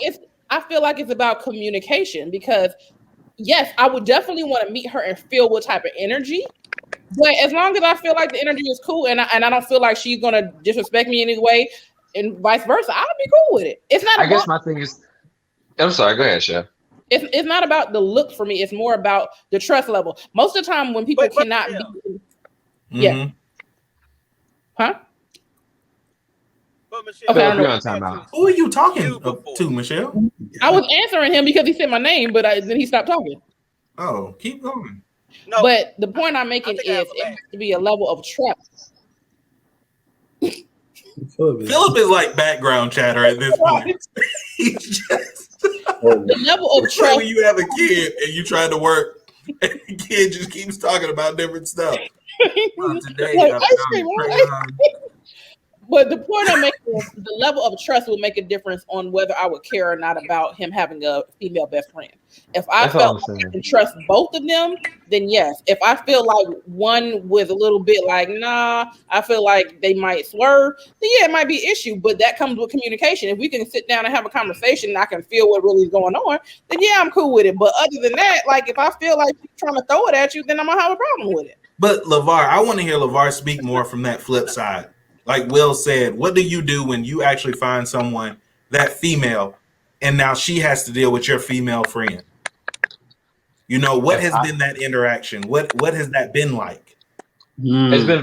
Speaker 1: I feel like it's about communication because yes, I would definitely want to meet her and feel what type of energy. But as long as I feel like the energy is cool and I don't feel like she's gonna disrespect me in any way, and vice versa, I would be cool with it. It's not.
Speaker 9: I guess my thing is, I'm sorry. Go ahead, Chef.
Speaker 1: It's not about the look for me. It's more about the trust level. Most of the time, when people cannot be, yeah, huh?
Speaker 11: But Michelle,
Speaker 1: Okay,
Speaker 9: you're on timeout.
Speaker 8: Who are you talking to, Michelle?
Speaker 1: I was answering him because he said my name, but then he stopped talking.
Speaker 8: Oh, keep going.
Speaker 11: No,
Speaker 1: but the point I'm making is it has to be a level of trust.
Speaker 8: Philip is like background chatter at this point. He's just
Speaker 1: the level of
Speaker 8: it's like
Speaker 1: trust.
Speaker 8: when you have a kid and you try to work, and the kid just keeps talking about different stuff. Today,
Speaker 1: Like, but the point I'm making is the level of trust will make a difference on whether I would care or not about him having a female best friend. If I felt like I can trust both of them, then yes. If I feel like one was a little bit like, nah, I feel like they might swerve, then yeah, it might be an issue. But that comes with communication. If we can sit down and have a conversation and I can feel what really is going on, then yeah, I'm cool with it. But other than that, like if I feel like she's trying to throw it at you, then I'm gonna have a problem with it.
Speaker 8: But LeVar, I want to hear LeVar speak more from that flip side. Like Will said, what do you do when you actually find someone that female and now she has to deal with your female friend? You know, what has been that interaction? What has that been like?
Speaker 9: It's been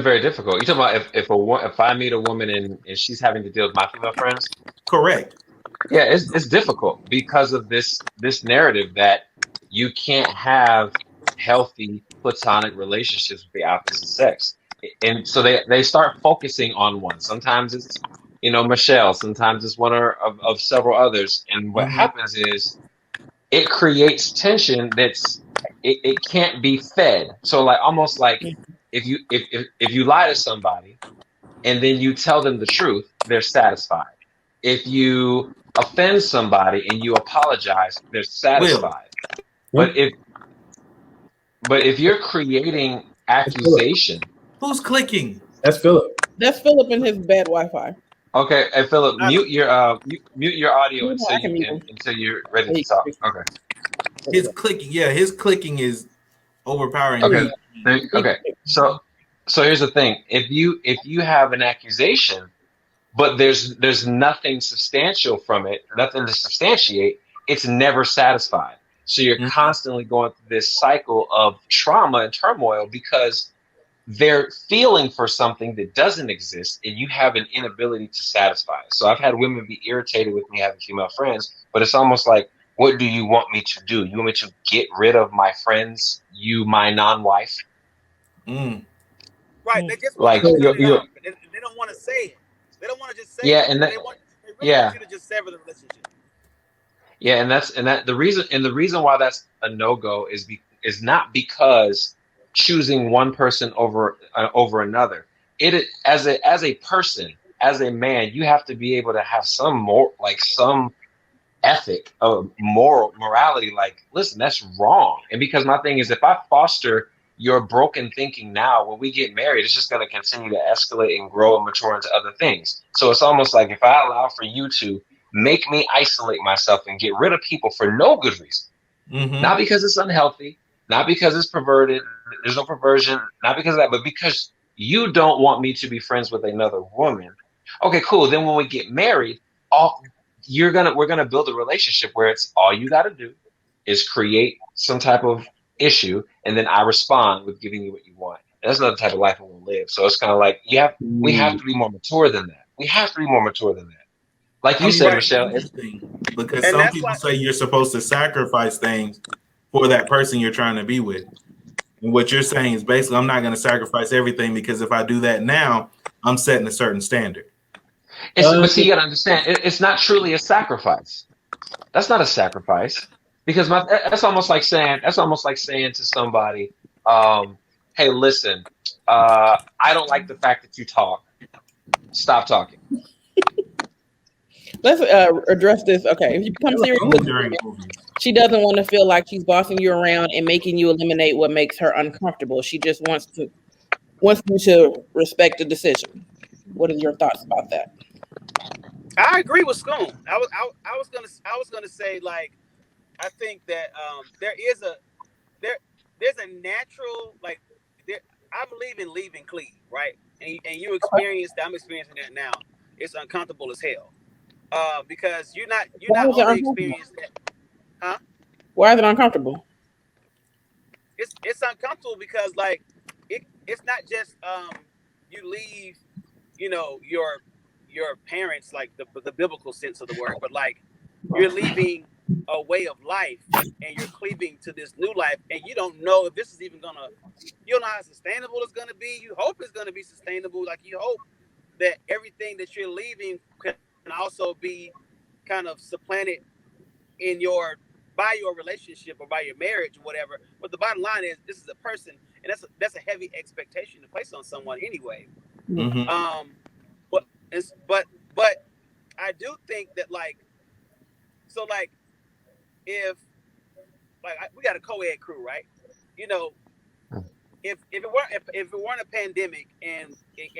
Speaker 9: very difficult. You talking about if I meet a woman and she's having to deal with my female friends?
Speaker 8: Correct.
Speaker 9: Yeah, it's difficult because of this narrative that you can't have healthy platonic relationships with the opposite sex. And so they start focusing on one. Sometimes it's, Michelle. Sometimes it's one of several others. And what happens is it creates tension it can't be fed. So like almost like if you lie to somebody and then you tell them the truth, they're satisfied. If you offend somebody and you apologize, they're satisfied. But if you're creating accusation.
Speaker 8: Who's clicking?
Speaker 7: That's Philip.
Speaker 1: That's Philip and his bad Wi-Fi.
Speaker 9: Okay, and Philip, mute your audio until you're ready to talk. Okay.
Speaker 8: His clicking, his clicking is overpowering.
Speaker 9: Okay. So here's the thing: if you have an accusation, but there's nothing substantial from it, nothing to substantiate, it's never satisfied. So you're constantly going through this cycle of trauma and turmoil because they're feeling for something that doesn't exist and you have an inability to satisfy it. So I've had women be irritated with me having female friends, but it's almost like, what do you want me to do? You want me to get rid of my friends, my non-wife?
Speaker 11: Right. They just
Speaker 9: like
Speaker 11: they don't want to say it. They don't want to just say it.
Speaker 9: And that,
Speaker 11: they want you to just sever the relationship.
Speaker 9: Yeah, and the reason why that's a no-go is not because choosing one person over another. It as a person, as a man, you have to be able to have some ethic of morality. Like, listen, that's wrong. And because my thing is, if I foster your broken thinking now, when we get married, it's just going to continue to escalate and grow and mature into other things. So it's almost like if I allow for you to make me isolate myself and get rid of people for no good reason, not because it's unhealthy, not because it's perverted, there's no perversion, not because of that, but because you don't want me to be friends with another woman. Okay, cool. Then when we get married, we're gonna build a relationship where it's all you got to do is create some type of issue, and then I respond with giving you what you want. And that's not the type of life I want to live. So it's kind of like we have to be more mature than that. We have to be more mature than that. Like you said, Michelle,
Speaker 8: because some people say you're supposed to sacrifice things for that person you're trying to be with. And what you're saying is basically, I'm not going to sacrifice everything because if I do that now, I'm setting a certain standard.
Speaker 9: But see, you got to understand, it's not truly a sacrifice. That's not a sacrifice because that's almost like saying to somebody, "Hey, listen, I don't like the fact that you talk. Stop talking."
Speaker 1: Let's address this. Okay, if you become serious with her, she doesn't want to feel like she's bossing you around and making you eliminate what makes her uncomfortable. She just wants you to respect the decision. What are your thoughts about that?
Speaker 11: I agree with Scoon. I was gonna say, like, I think that there's a natural, like, I believe in leaving clean, right? And you experienced that. I'm experiencing that now. It's uncomfortable as hell. Because you're not only experiencing that, huh?
Speaker 1: Why is it uncomfortable?
Speaker 11: It's uncomfortable because, like, it's not just you leave, your parents, like the biblical sense of the word, but like you're leaving a way of life and you're cleaving to this new life, and you don't know if this is even you don't know how sustainable it's gonna be. You hope it's gonna be sustainable. Like, you hope that everything that you're leaving can also be kind of supplanted by your relationship or by your marriage or whatever. But the bottom line is, this is a person, and that's a heavy expectation to place on someone anyway.
Speaker 8: Mm-hmm.
Speaker 11: But I do think that, like, so, like, if, like, we got a co-ed crew, right? If it weren't a pandemic and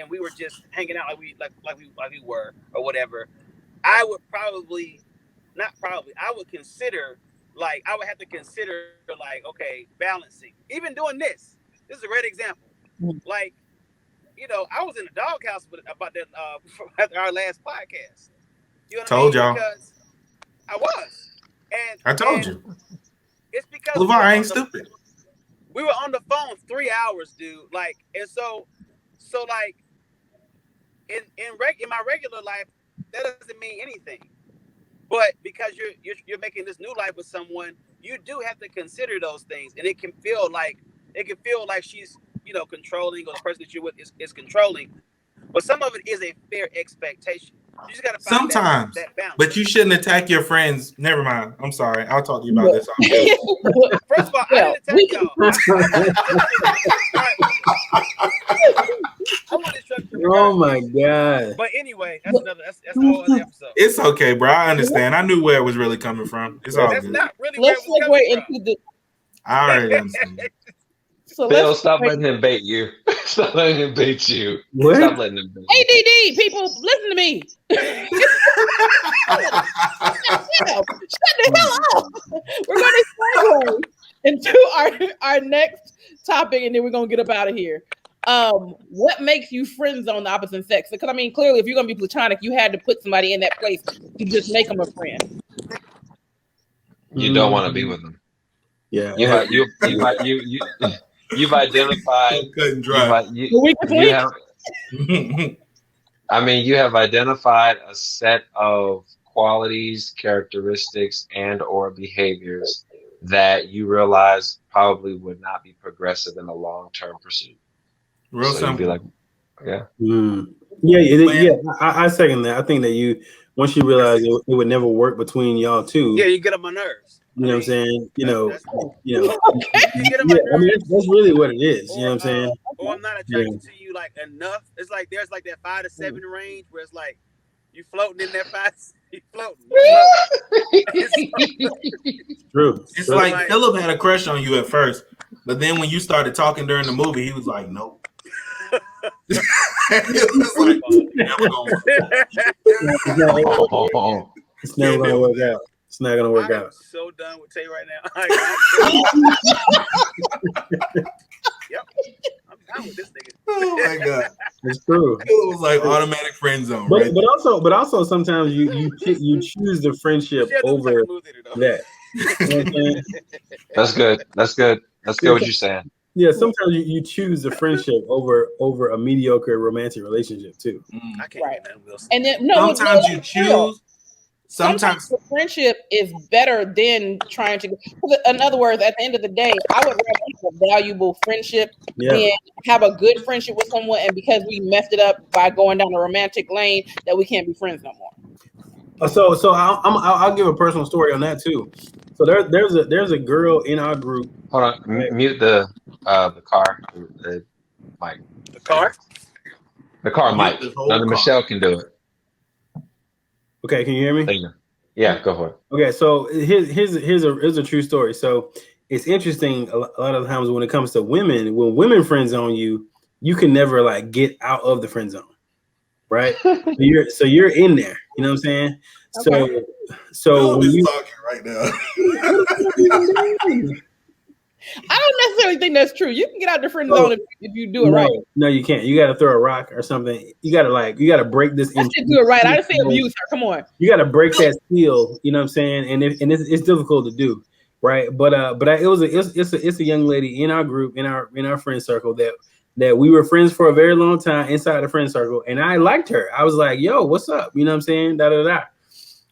Speaker 11: we were just hanging out like we were or whatever, I would consider, like, I would have to consider, like, okay, balancing. Even doing this is a great example. Like, I was in the doghouse about that after our last podcast. You know what
Speaker 8: Told
Speaker 11: I mean?
Speaker 8: y'all.
Speaker 11: Because I was. And
Speaker 8: I told you.
Speaker 11: It's because
Speaker 8: LeVar ain't stupid.
Speaker 11: We were on the phone 3 hours, dude. Like, and so like, in my regular life, that doesn't mean anything. But because you're making this new life with someone, you do have to consider those things, and it can feel like she's, controlling, or the person that you're with is controlling. But some of it is a fair expectation. You just gotta find
Speaker 8: sometimes
Speaker 11: that balance.
Speaker 8: But you shouldn't attack your friends. Never mind. I'm sorry. I'll talk to you about this.
Speaker 11: First of all, I didn't attack y'all.
Speaker 7: Oh my god!
Speaker 11: But anyway, that's a whole other episode.
Speaker 8: It's okay, bro. I understand. I knew where it was really coming from. It's all
Speaker 11: That's
Speaker 8: good.
Speaker 11: not really where it was coming from.
Speaker 8: I already understand.
Speaker 1: So
Speaker 9: Bill, stop letting him bait you. Stop letting him bait you.
Speaker 7: What?
Speaker 9: Stop letting him bait you.
Speaker 1: ADD, people, listen to me. Shut the hell up. We're going to segue into our next topic, and then we're going to get up out of here. What makes you friends on the opposite sex? Because, I mean, clearly, if you're going to be platonic, you had to put somebody in that place to just make them a friend.
Speaker 9: You don't want to be with them.
Speaker 7: Yeah.
Speaker 9: You've identified. You have identified a set of qualities, characteristics, and or behaviors that you realize probably would not be progressive in a long-term pursuit.
Speaker 8: Real simple.
Speaker 9: Be like, yeah.
Speaker 7: Yeah. I second that. I think that once you realize it would never work between y'all two.
Speaker 11: Yeah, you get on my nerves.
Speaker 7: You know what I'm saying? That's really what it is. You know what I'm saying?
Speaker 11: Or I'm not attracted to you like enough. It's like there's like that 5 to 7 range where it's like you floating in that 5. You floating.
Speaker 7: True.
Speaker 8: It's like Philip had a crush on you at first, but then when you started talking during the movie, he was like, "Nope." It was like,
Speaker 7: it's never gonna work out. It's not gonna work out.
Speaker 11: I'm so done with Tay right now. Yep. I'm with this nigga.
Speaker 8: Oh my god,
Speaker 7: it's true.
Speaker 8: it was like automatic friend zone,
Speaker 7: But
Speaker 8: right?
Speaker 7: but also sometimes you choose the friendship
Speaker 11: Michelle does
Speaker 7: over
Speaker 11: move in it, though.
Speaker 7: that. You know what I'm saying?
Speaker 9: That's good. That's good. That's good. What you're saying.
Speaker 7: Yeah, sometimes you choose the friendship over a mediocre romantic relationship too.
Speaker 11: I can't
Speaker 1: Right.
Speaker 11: do that, Wilson.
Speaker 1: And then
Speaker 8: Sometimes you
Speaker 1: that's real.
Speaker 8: choose. Sometimes
Speaker 1: the friendship is better than trying to. In other words, at the end of the day, I would rather have a valuable friendship than have a good friendship with someone, and because we messed it up by going down a romantic lane, that we can't be friends no more.
Speaker 7: So I'll give a personal story on that too. So there's a girl in our group.
Speaker 9: Hold on, mute the car, the mic.
Speaker 11: The car?
Speaker 9: The car mic. No, Michelle can do it.
Speaker 7: Okay, can you hear me?
Speaker 9: There you go. Yeah, go for it.
Speaker 7: Okay, so here's a true story. So it's interesting a lot of times when it comes to women, when women friend zone you, you can never like get out of the friend zone, right? so you're in there. You know what I'm saying?
Speaker 1: Okay.
Speaker 7: So when you
Speaker 8: talking right now.
Speaker 1: I don't necessarily think that's true. You can get out the friend zone if you do it right.
Speaker 7: No, you can't. You got to throw a rock or something. You got to break this.
Speaker 1: I should do it right. I didn't say abuse her. Come on.
Speaker 7: You got to break that seal. You know what I'm saying? And it's difficult to do, right? But it's a young lady in our group in our friend circle that we were friends for a very long time inside the friend circle, and I liked her. I was like, "Yo, what's up?" You know what I'm saying? Da da da.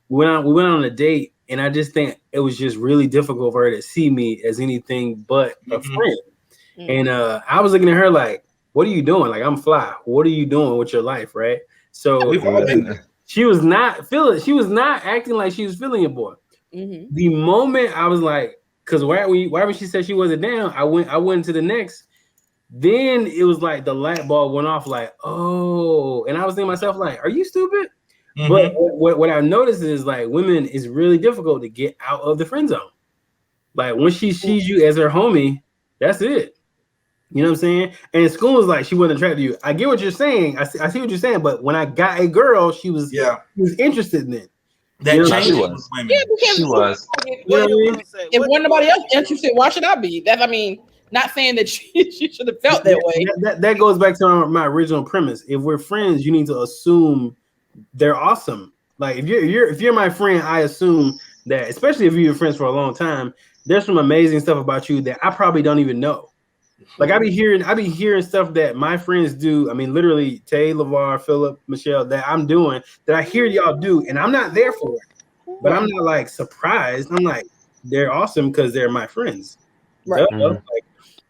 Speaker 7: We went on a date. And I just think it was just really difficult for her to see me as anything but a friend. And I was looking at her like, what are you doing? Like, I'm fly. What are you doing with your life, right? So
Speaker 8: We've all been there.
Speaker 7: She was not acting like she was feeling your boy.
Speaker 1: Mm-hmm.
Speaker 7: The moment I was like, because why when she said she wasn't down, I went to the next. Then it was like the light bulb went off like, oh. And I was thinking to myself like, are you stupid? But what I noticed is like women is really difficult to get out of the friend zone. Like when she sees you as her homie, that's it. You know what I'm saying? And in school is like she wasn't attracted to you. I get what you're saying. I see what you're saying. But when I got a girl, she was interested in it.
Speaker 8: That
Speaker 7: you know
Speaker 8: changed
Speaker 7: women.
Speaker 1: Yeah, because
Speaker 9: she was.
Speaker 7: You know what I mean?
Speaker 1: If wasn't nobody else interested, why should I be? Not saying that she should have felt that way.
Speaker 7: That goes back to my original premise. If we're friends, you need to assume they're awesome. Like if you're my friend, I assume that, especially if you're friends for a long time, there's some amazing stuff about you that I probably don't even know. Like I be hearing stuff that my friends do. I mean, literally, Tay, Lavar, Philip, Michelle, that I'm doing that I hear y'all do, and I'm not there for it. But I'm not like surprised. I'm like, they're awesome because they're my friends.
Speaker 1: Right.
Speaker 7: Like,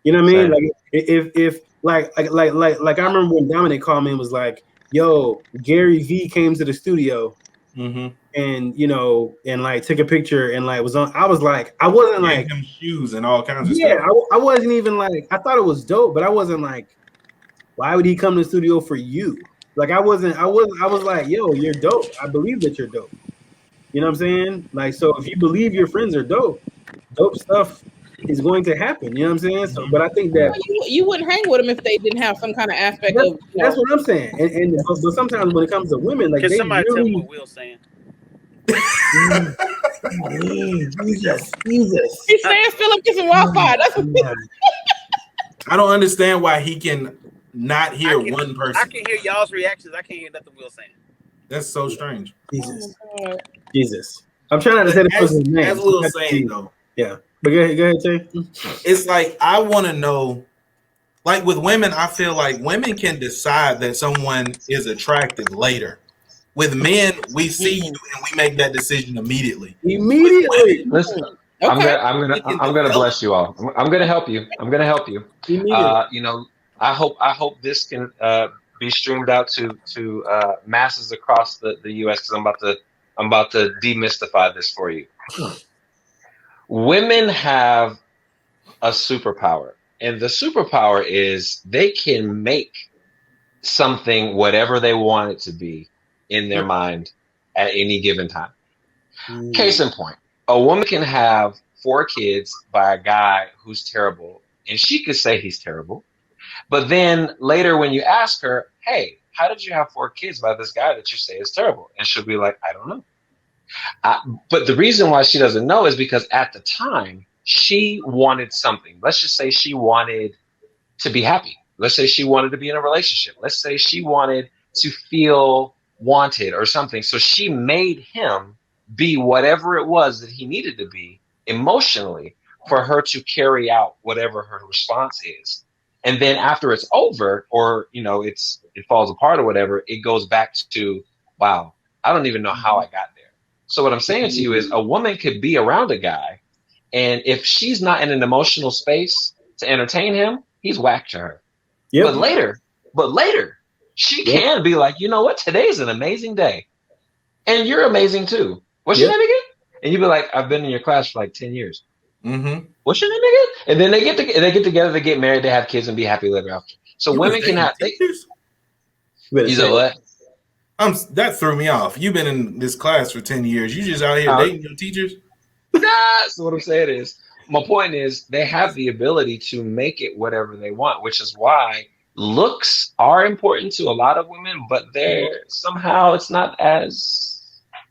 Speaker 7: you know what I mean? Like if like I remember when Dominic called me and was like, yo, Gary V came to the studio and and like took a picture and like was on. I was like, I wasn't like
Speaker 8: him shoes and all kinds of stuff.
Speaker 7: Yeah, I wasn't even like, I thought it was dope, but I wasn't like, why would he come to the studio for you? Like I was like, yo, you're dope. I believe that you're dope. You know what I'm saying? Like, so if you believe your friends are dope stuff is going to happen. You know what I'm saying? So, but I think that
Speaker 1: you wouldn't hang with them if they didn't have some kind of aspect of.
Speaker 7: That's what I'm saying. And but sometimes when it comes to women, like
Speaker 11: Can
Speaker 7: they
Speaker 11: somebody
Speaker 7: really,
Speaker 11: tell what Will's saying?
Speaker 7: Jesus.
Speaker 1: He's saying Philip gets some Wi-Fi. That's what
Speaker 8: I don't understand why he can not hear one person.
Speaker 11: I can hear y'all's reactions. I can't hear nothing Will's saying.
Speaker 8: That's so strange.
Speaker 7: Jesus. I'm trying not to say the person's name.
Speaker 8: As Will saying though.
Speaker 7: Yeah. But go ahead, Tay.
Speaker 8: It's like I want to know, like with women, I feel like women can decide that someone is attractive later. With men, we see you and we make that decision immediately.
Speaker 9: Listen, I'm gonna bless you all. I'm gonna help you. I hope this can be streamed out to masses across the U.S. because I'm about to demystify this for you. Women have a superpower, and the superpower is they can make something whatever they want it to be in their mind at any given time. Case in point, a woman can have 4 kids by a guy who's terrible, and she could say he's terrible. But then later when you ask her, hey, how did you have 4 kids by this guy that you say is terrible? And she'll be like, I don't know. But the reason why she doesn't know is because at the time she wanted something. Let's just say she wanted to be happy. Let's say she wanted to be in a relationship. Let's say she wanted to feel wanted or something. So she made him be whatever it was that he needed to be emotionally for her to carry out whatever her response is. And then after it's over, or it falls apart or whatever, it goes back to, wow, I don't even know how I got there. So what I'm saying to you is a woman could be around a guy, and if she's not in an emotional space to entertain him, he's whack to her. Yep. But later, she can be like, you know what? Today's an amazing day. And you're amazing too. What's your name again? And you'd be like, I've been in your class for like 10 years. Mm-hmm. What's your name again? And then they get together, they get married, they have kids, and be happy ever after. So women can have. You know what?
Speaker 8: That threw me off. You've been in this class for 10 years. You just out here dating your teachers?
Speaker 9: So what I'm saying is, my point is, they have the ability to make it whatever they want, which is why looks are important to a lot of women, but somehow it's not as.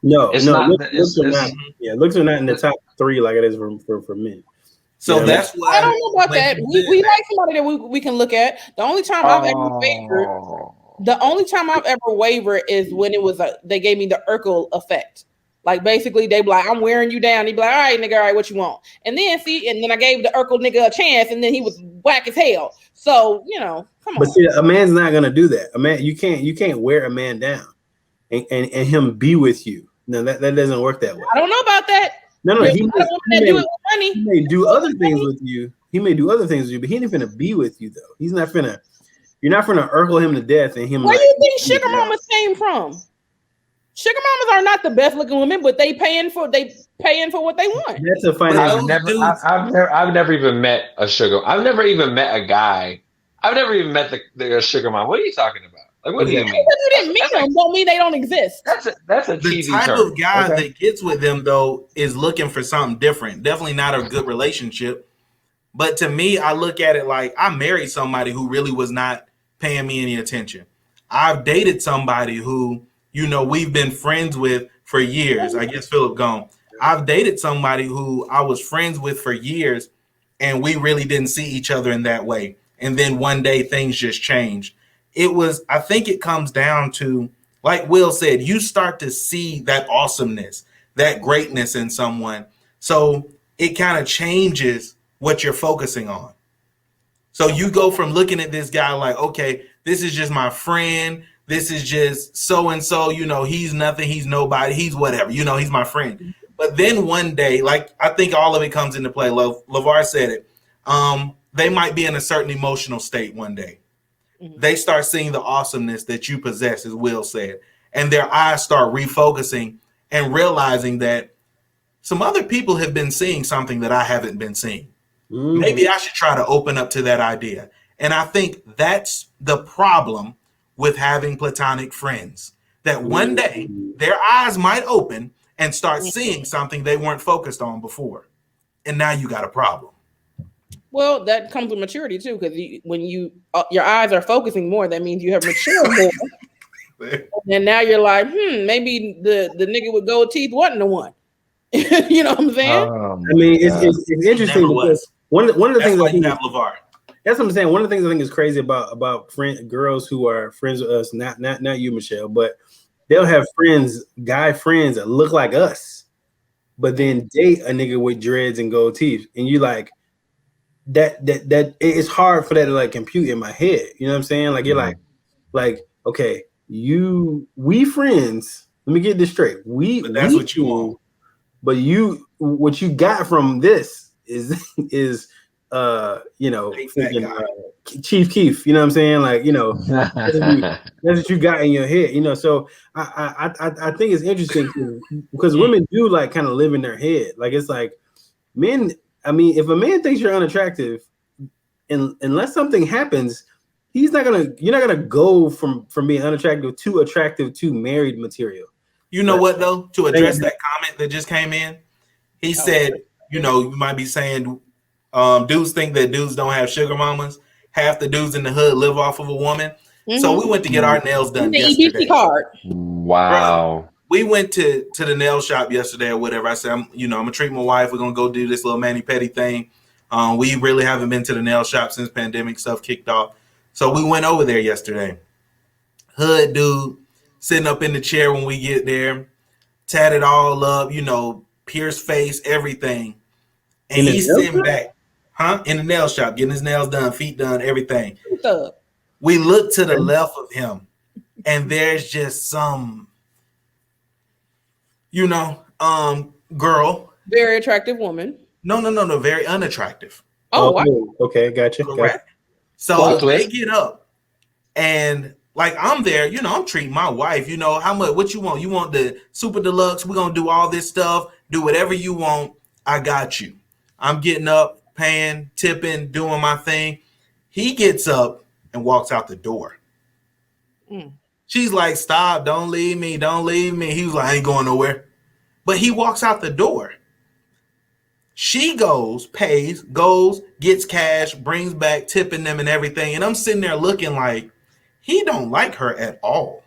Speaker 7: Looks are not in the top 3 like it is for men.
Speaker 8: So that's why
Speaker 1: I don't know about that. We like somebody that we can look at. The only time I've ever wavered is when it was they gave me the Urkel effect. Like basically they be like, I'm wearing you down. He'd be like, all right, nigga, all right, what you want? And then I gave the Urkel nigga a chance, and then he was whack as hell. So come on.
Speaker 7: But see, a man's not gonna do that. A man, you can't wear a man down and him be with you. No, that doesn't work that way.
Speaker 1: I don't know about that.
Speaker 7: No, he may do other things with you. He may do other things with you, but he ain't finna be with you though. He's not finna. You're not finna Urkel him to death and him.
Speaker 1: Where do you think sugar mamas came from? Sugar mamas are not the best looking women, but they paying for what they want.
Speaker 7: That's a financial.
Speaker 9: I've never even met a sugar. I've never even met a guy. I've never even met the sugar mom. What are you talking about? Like, what do you mean?
Speaker 1: You didn't meet them, don't mean they don't exist.
Speaker 9: That's a TV
Speaker 8: the type
Speaker 9: term.
Speaker 8: of guy that gets with them though is looking for something different. Definitely not a good relationship. But to me, I look at it like I married somebody who really was not paying me any attention. I've dated somebody who, we've been friends with for years. I guess Philip gone. I've dated somebody who I was friends with for years, and we really didn't see each other in that way. And then one day things just changed. I think it comes down to, like Will said, you start to see that awesomeness, that greatness in someone. So it kind of changes what you're focusing on. So you go from looking at this guy like, okay, this is just my friend. This is just so-and-so, he's nothing. He's nobody. He's whatever, he's my friend. But then one day, like, I think all of it comes into play. LeVar said it. They might be in a certain emotional state one day. Mm-hmm. They start seeing the awesomeness that you possess, as Will said, and their eyes start refocusing and realizing that some other people have been seeing something that I haven't been seeing. Mm-hmm. Maybe I should try to open up to that idea. And I think that's the problem with having platonic friends, that one day their eyes might open and start seeing something they weren't focused on before. And now you got a problem.
Speaker 1: Well, that comes with maturity too, because when your eyes are focusing more, that means you have matured more. And now you're like, maybe the nigga with gold teeth wasn't the one. You know what I'm saying?
Speaker 7: I mean, it's interesting because one of the things I think
Speaker 8: have LeVar.
Speaker 7: That's what I'm saying. One of the things I think is crazy about girls who are friends with us, not you, Michelle, but they'll have guy friends that look like us, but then date a nigga with dreads and gold teeth, and you like that it's hard for that to like compute in my head. You know what I'm saying? Like you're like okay, we friends. Let me get this straight.
Speaker 8: But that's what you want.
Speaker 7: But what you got from this is Chief Keef, you know what I'm saying? Like, that's what you got in your head, so I think it's interesting because women do like kind of live in their head. Like it's like men, I mean, if a man thinks you're unattractive, and unless something happens, you're not gonna go from being unattractive to married material.
Speaker 8: You know what though? To address that comment that just came in, he said, you might be saying dudes think that dudes don't have sugar mamas. Half the dudes in the hood live off of a woman. Mm-hmm. So we went to get our nails done yesterday.
Speaker 1: Card.
Speaker 9: Wow.
Speaker 8: Bro, we went to the nail shop yesterday or whatever. I said, I'm gonna treat my wife. We're gonna go do this little mani-pedi thing. We really haven't been to the nail shop since pandemic stuff kicked off. So we went over there yesterday. Hood dude sitting up in the chair when we get there, tatted all up, pierced face, everything. And
Speaker 7: In the
Speaker 8: he's
Speaker 7: nail
Speaker 8: sitting
Speaker 7: shop?
Speaker 8: back, in the nail shop, getting his nails done, feet done, everything.
Speaker 1: What's up?
Speaker 8: We look to the left of him, and there's just some, girl.
Speaker 1: Very attractive woman.
Speaker 8: No, very unattractive.
Speaker 1: Oh, wow.
Speaker 7: Okay, gotcha.
Speaker 8: Correct. So
Speaker 9: Plot
Speaker 8: they
Speaker 9: twist.
Speaker 8: get up, and like I'm there, I'm treating my wife. How much? What you want? You want the super deluxe? We're gonna do all this stuff. Do whatever you want. I got you. I'm getting up, paying, tipping, doing my thing. He gets up and walks out the door. She's like, "Stop! Don't leave me! Don't leave me!" He was like, "I ain't going nowhere." But he walks out the door. She goes, pays, goes, gets cash, brings back, tipping them and everything. And I'm sitting there looking like he don't like her at all.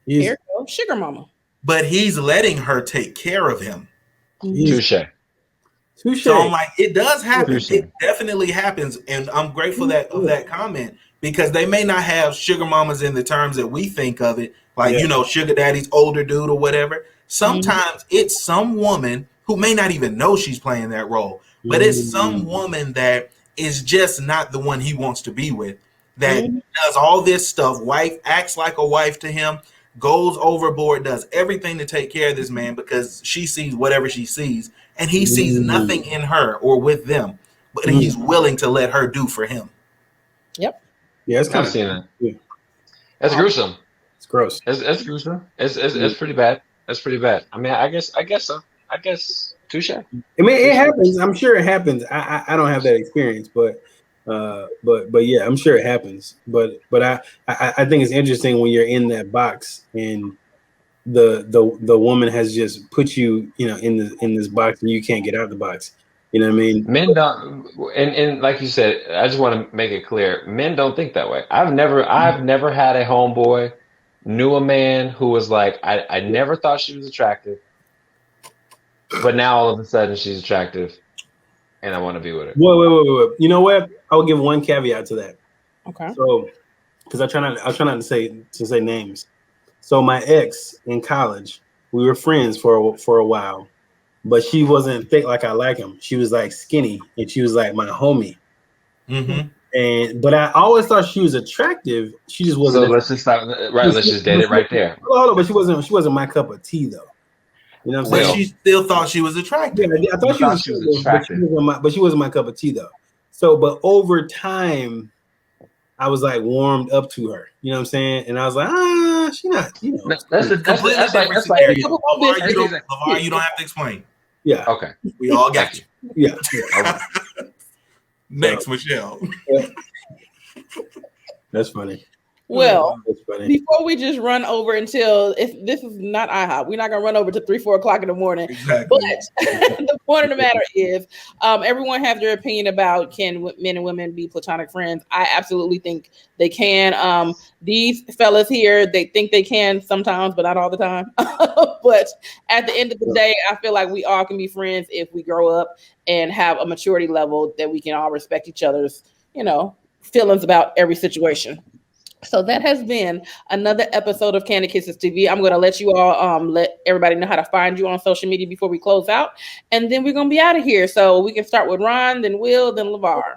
Speaker 1: Here goes sugar mama.
Speaker 8: But he's letting her take care of him.
Speaker 9: Touche.
Speaker 8: So I'm like, it does happen.
Speaker 9: Touche.
Speaker 8: It definitely happens. And I'm grateful of that comment, because they may not have sugar mamas in the terms that we think of it. Like, sugar daddy's older dude or whatever. Sometimes it's some woman who may not even know she's playing that role, but it's some woman that is just not the one he wants to be with, that does all this stuff. Wife acts like a wife to him, goes overboard, does everything to take care of this man because she sees whatever she sees, and he sees nothing in her or with them, but he's willing to let her do for him.
Speaker 1: Yep.
Speaker 7: Yeah, it's kind
Speaker 9: I've seen that. Yeah. That's gruesome.
Speaker 7: It's gross.
Speaker 9: It's gruesome. It's pretty bad. That's pretty bad. I mean, I guess so. I guess touche.
Speaker 7: I mean, it happens. I'm sure it happens. I don't have that experience, but yeah, I'm sure it happens. But I think it's interesting when you're in that box and the woman has just put you, in this box and you can't get out the box. You know what I mean?
Speaker 9: Men don't, and like you said, I just want to make it clear, men don't think that way. I've never had a homeboy, knew a man who was like, I never thought she was attractive, but now all of a sudden she's attractive, and I want to be with her.
Speaker 7: Wait. You know what? I will give one caveat to that.
Speaker 1: Okay.
Speaker 7: So, because I try not to say names. So my ex in college, we were friends for a while, but she wasn't thick like I like him. She was like skinny, and she was like my homie. But I always thought she was attractive. She just wasn't.
Speaker 9: So let's just stop. Right, let's just date it right there.
Speaker 7: Hold on, but she wasn't my cup of tea though. You know what I'm saying?
Speaker 8: But she still thought she was attractive.
Speaker 7: Yeah, I thought she was attractive, but she wasn't my cup of tea though. So, but over time, I was like warmed up to her. You know what I'm saying? And I was like, she not.
Speaker 8: That's like LeVar, you don't have to explain.
Speaker 7: Yeah.
Speaker 9: Okay.
Speaker 8: We all got you.
Speaker 7: Yeah.
Speaker 8: Next, Michelle.
Speaker 7: That's funny.
Speaker 1: Well, before we just run over until this is not IHOP, we're not gonna run over to 3-4 o'clock in the morning.
Speaker 8: Exactly.
Speaker 1: But the point of the matter is, everyone has their opinion about can men and women be platonic friends. I absolutely think they can. These fellas here, they think they can sometimes, but not all the time. But at the end of the day, I feel like we all can be friends if we grow up and have a maturity level that we can all respect each other's, feelings about every situation. So that has been another episode of Kandid Kisses TV. I'm going to let you all let everybody know how to find you on social media before we close out. And then we're going to be out of here. So we can start with Ron, then Will, then LeVar.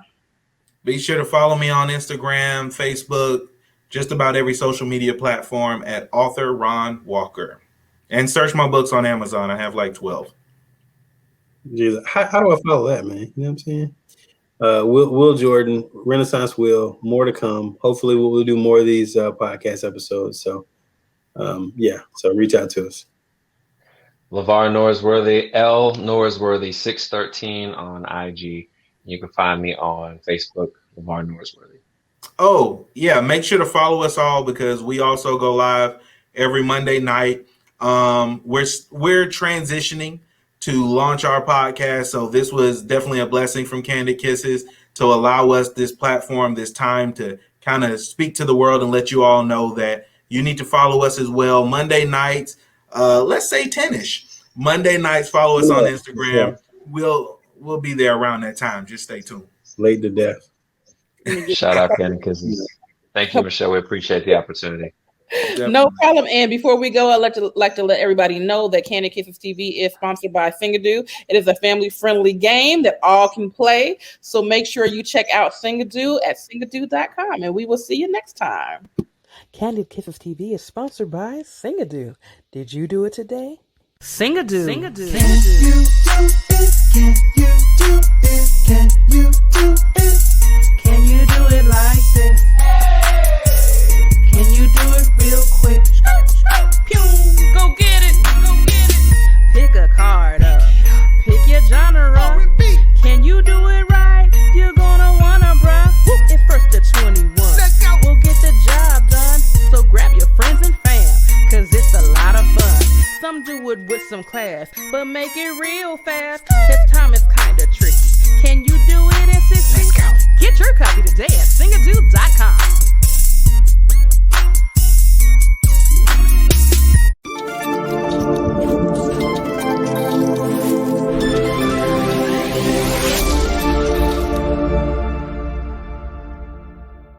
Speaker 8: Be sure to follow me on Instagram, Facebook, just about every social media platform at author Ron Walker. And search my books on Amazon. I have like 12.
Speaker 7: Jesus. How do I follow that, man? You know what I'm saying? Will Jordan, Renaissance Will, more to come. Hopefully we'll do more of these podcast episodes. So so reach out to us.
Speaker 9: LeVarNorsworthy, Norsworthy 613 on IG. You can find me on Facebook, LeVarNorsworthy.
Speaker 8: Oh, yeah. Make sure to follow us all because we also go live every Monday night. We're transitioning to launch our podcast. So this was definitely a blessing from Kandid Kisses to allow us this platform, this time to kind of speak to the world and let you all know that you need to follow us as well. Monday nights, let's say 10-ish. Monday nights, follow us on Instagram. We'll be there around that time. Just stay tuned.
Speaker 7: Late to death.
Speaker 9: Shout out Kandid Kisses. Thank you, Michelle. We appreciate the opportunity.
Speaker 1: No problem. And before we go, I'd like to let everybody know that Kandid Kisses TV is sponsored by Singadoo. It is a family-friendly game that all can play. So make sure you check out Singadoo at singadoo.com. And we will see you next time. Kandid Kisses TV is sponsored by Singadoo. Did you do it today? Singadoo. Singadoo.
Speaker 12: Can you do it? Can you do it? Can you do it? Can you do it like this? Can you do it real quick?
Speaker 1: Pew! Go get it! Go get it! Pick a card up. Pick your genre. Can you do it right? You're gonna wanna, bruh. It's first to 21. Let's go. We'll get the job done. So grab your friends and fam, cause it's a lot of fun. Some do it with some class, but make it real fast. Cause time is kinda tricky. Can you do it in 60? Let's go. Get your copy today at Singadoo.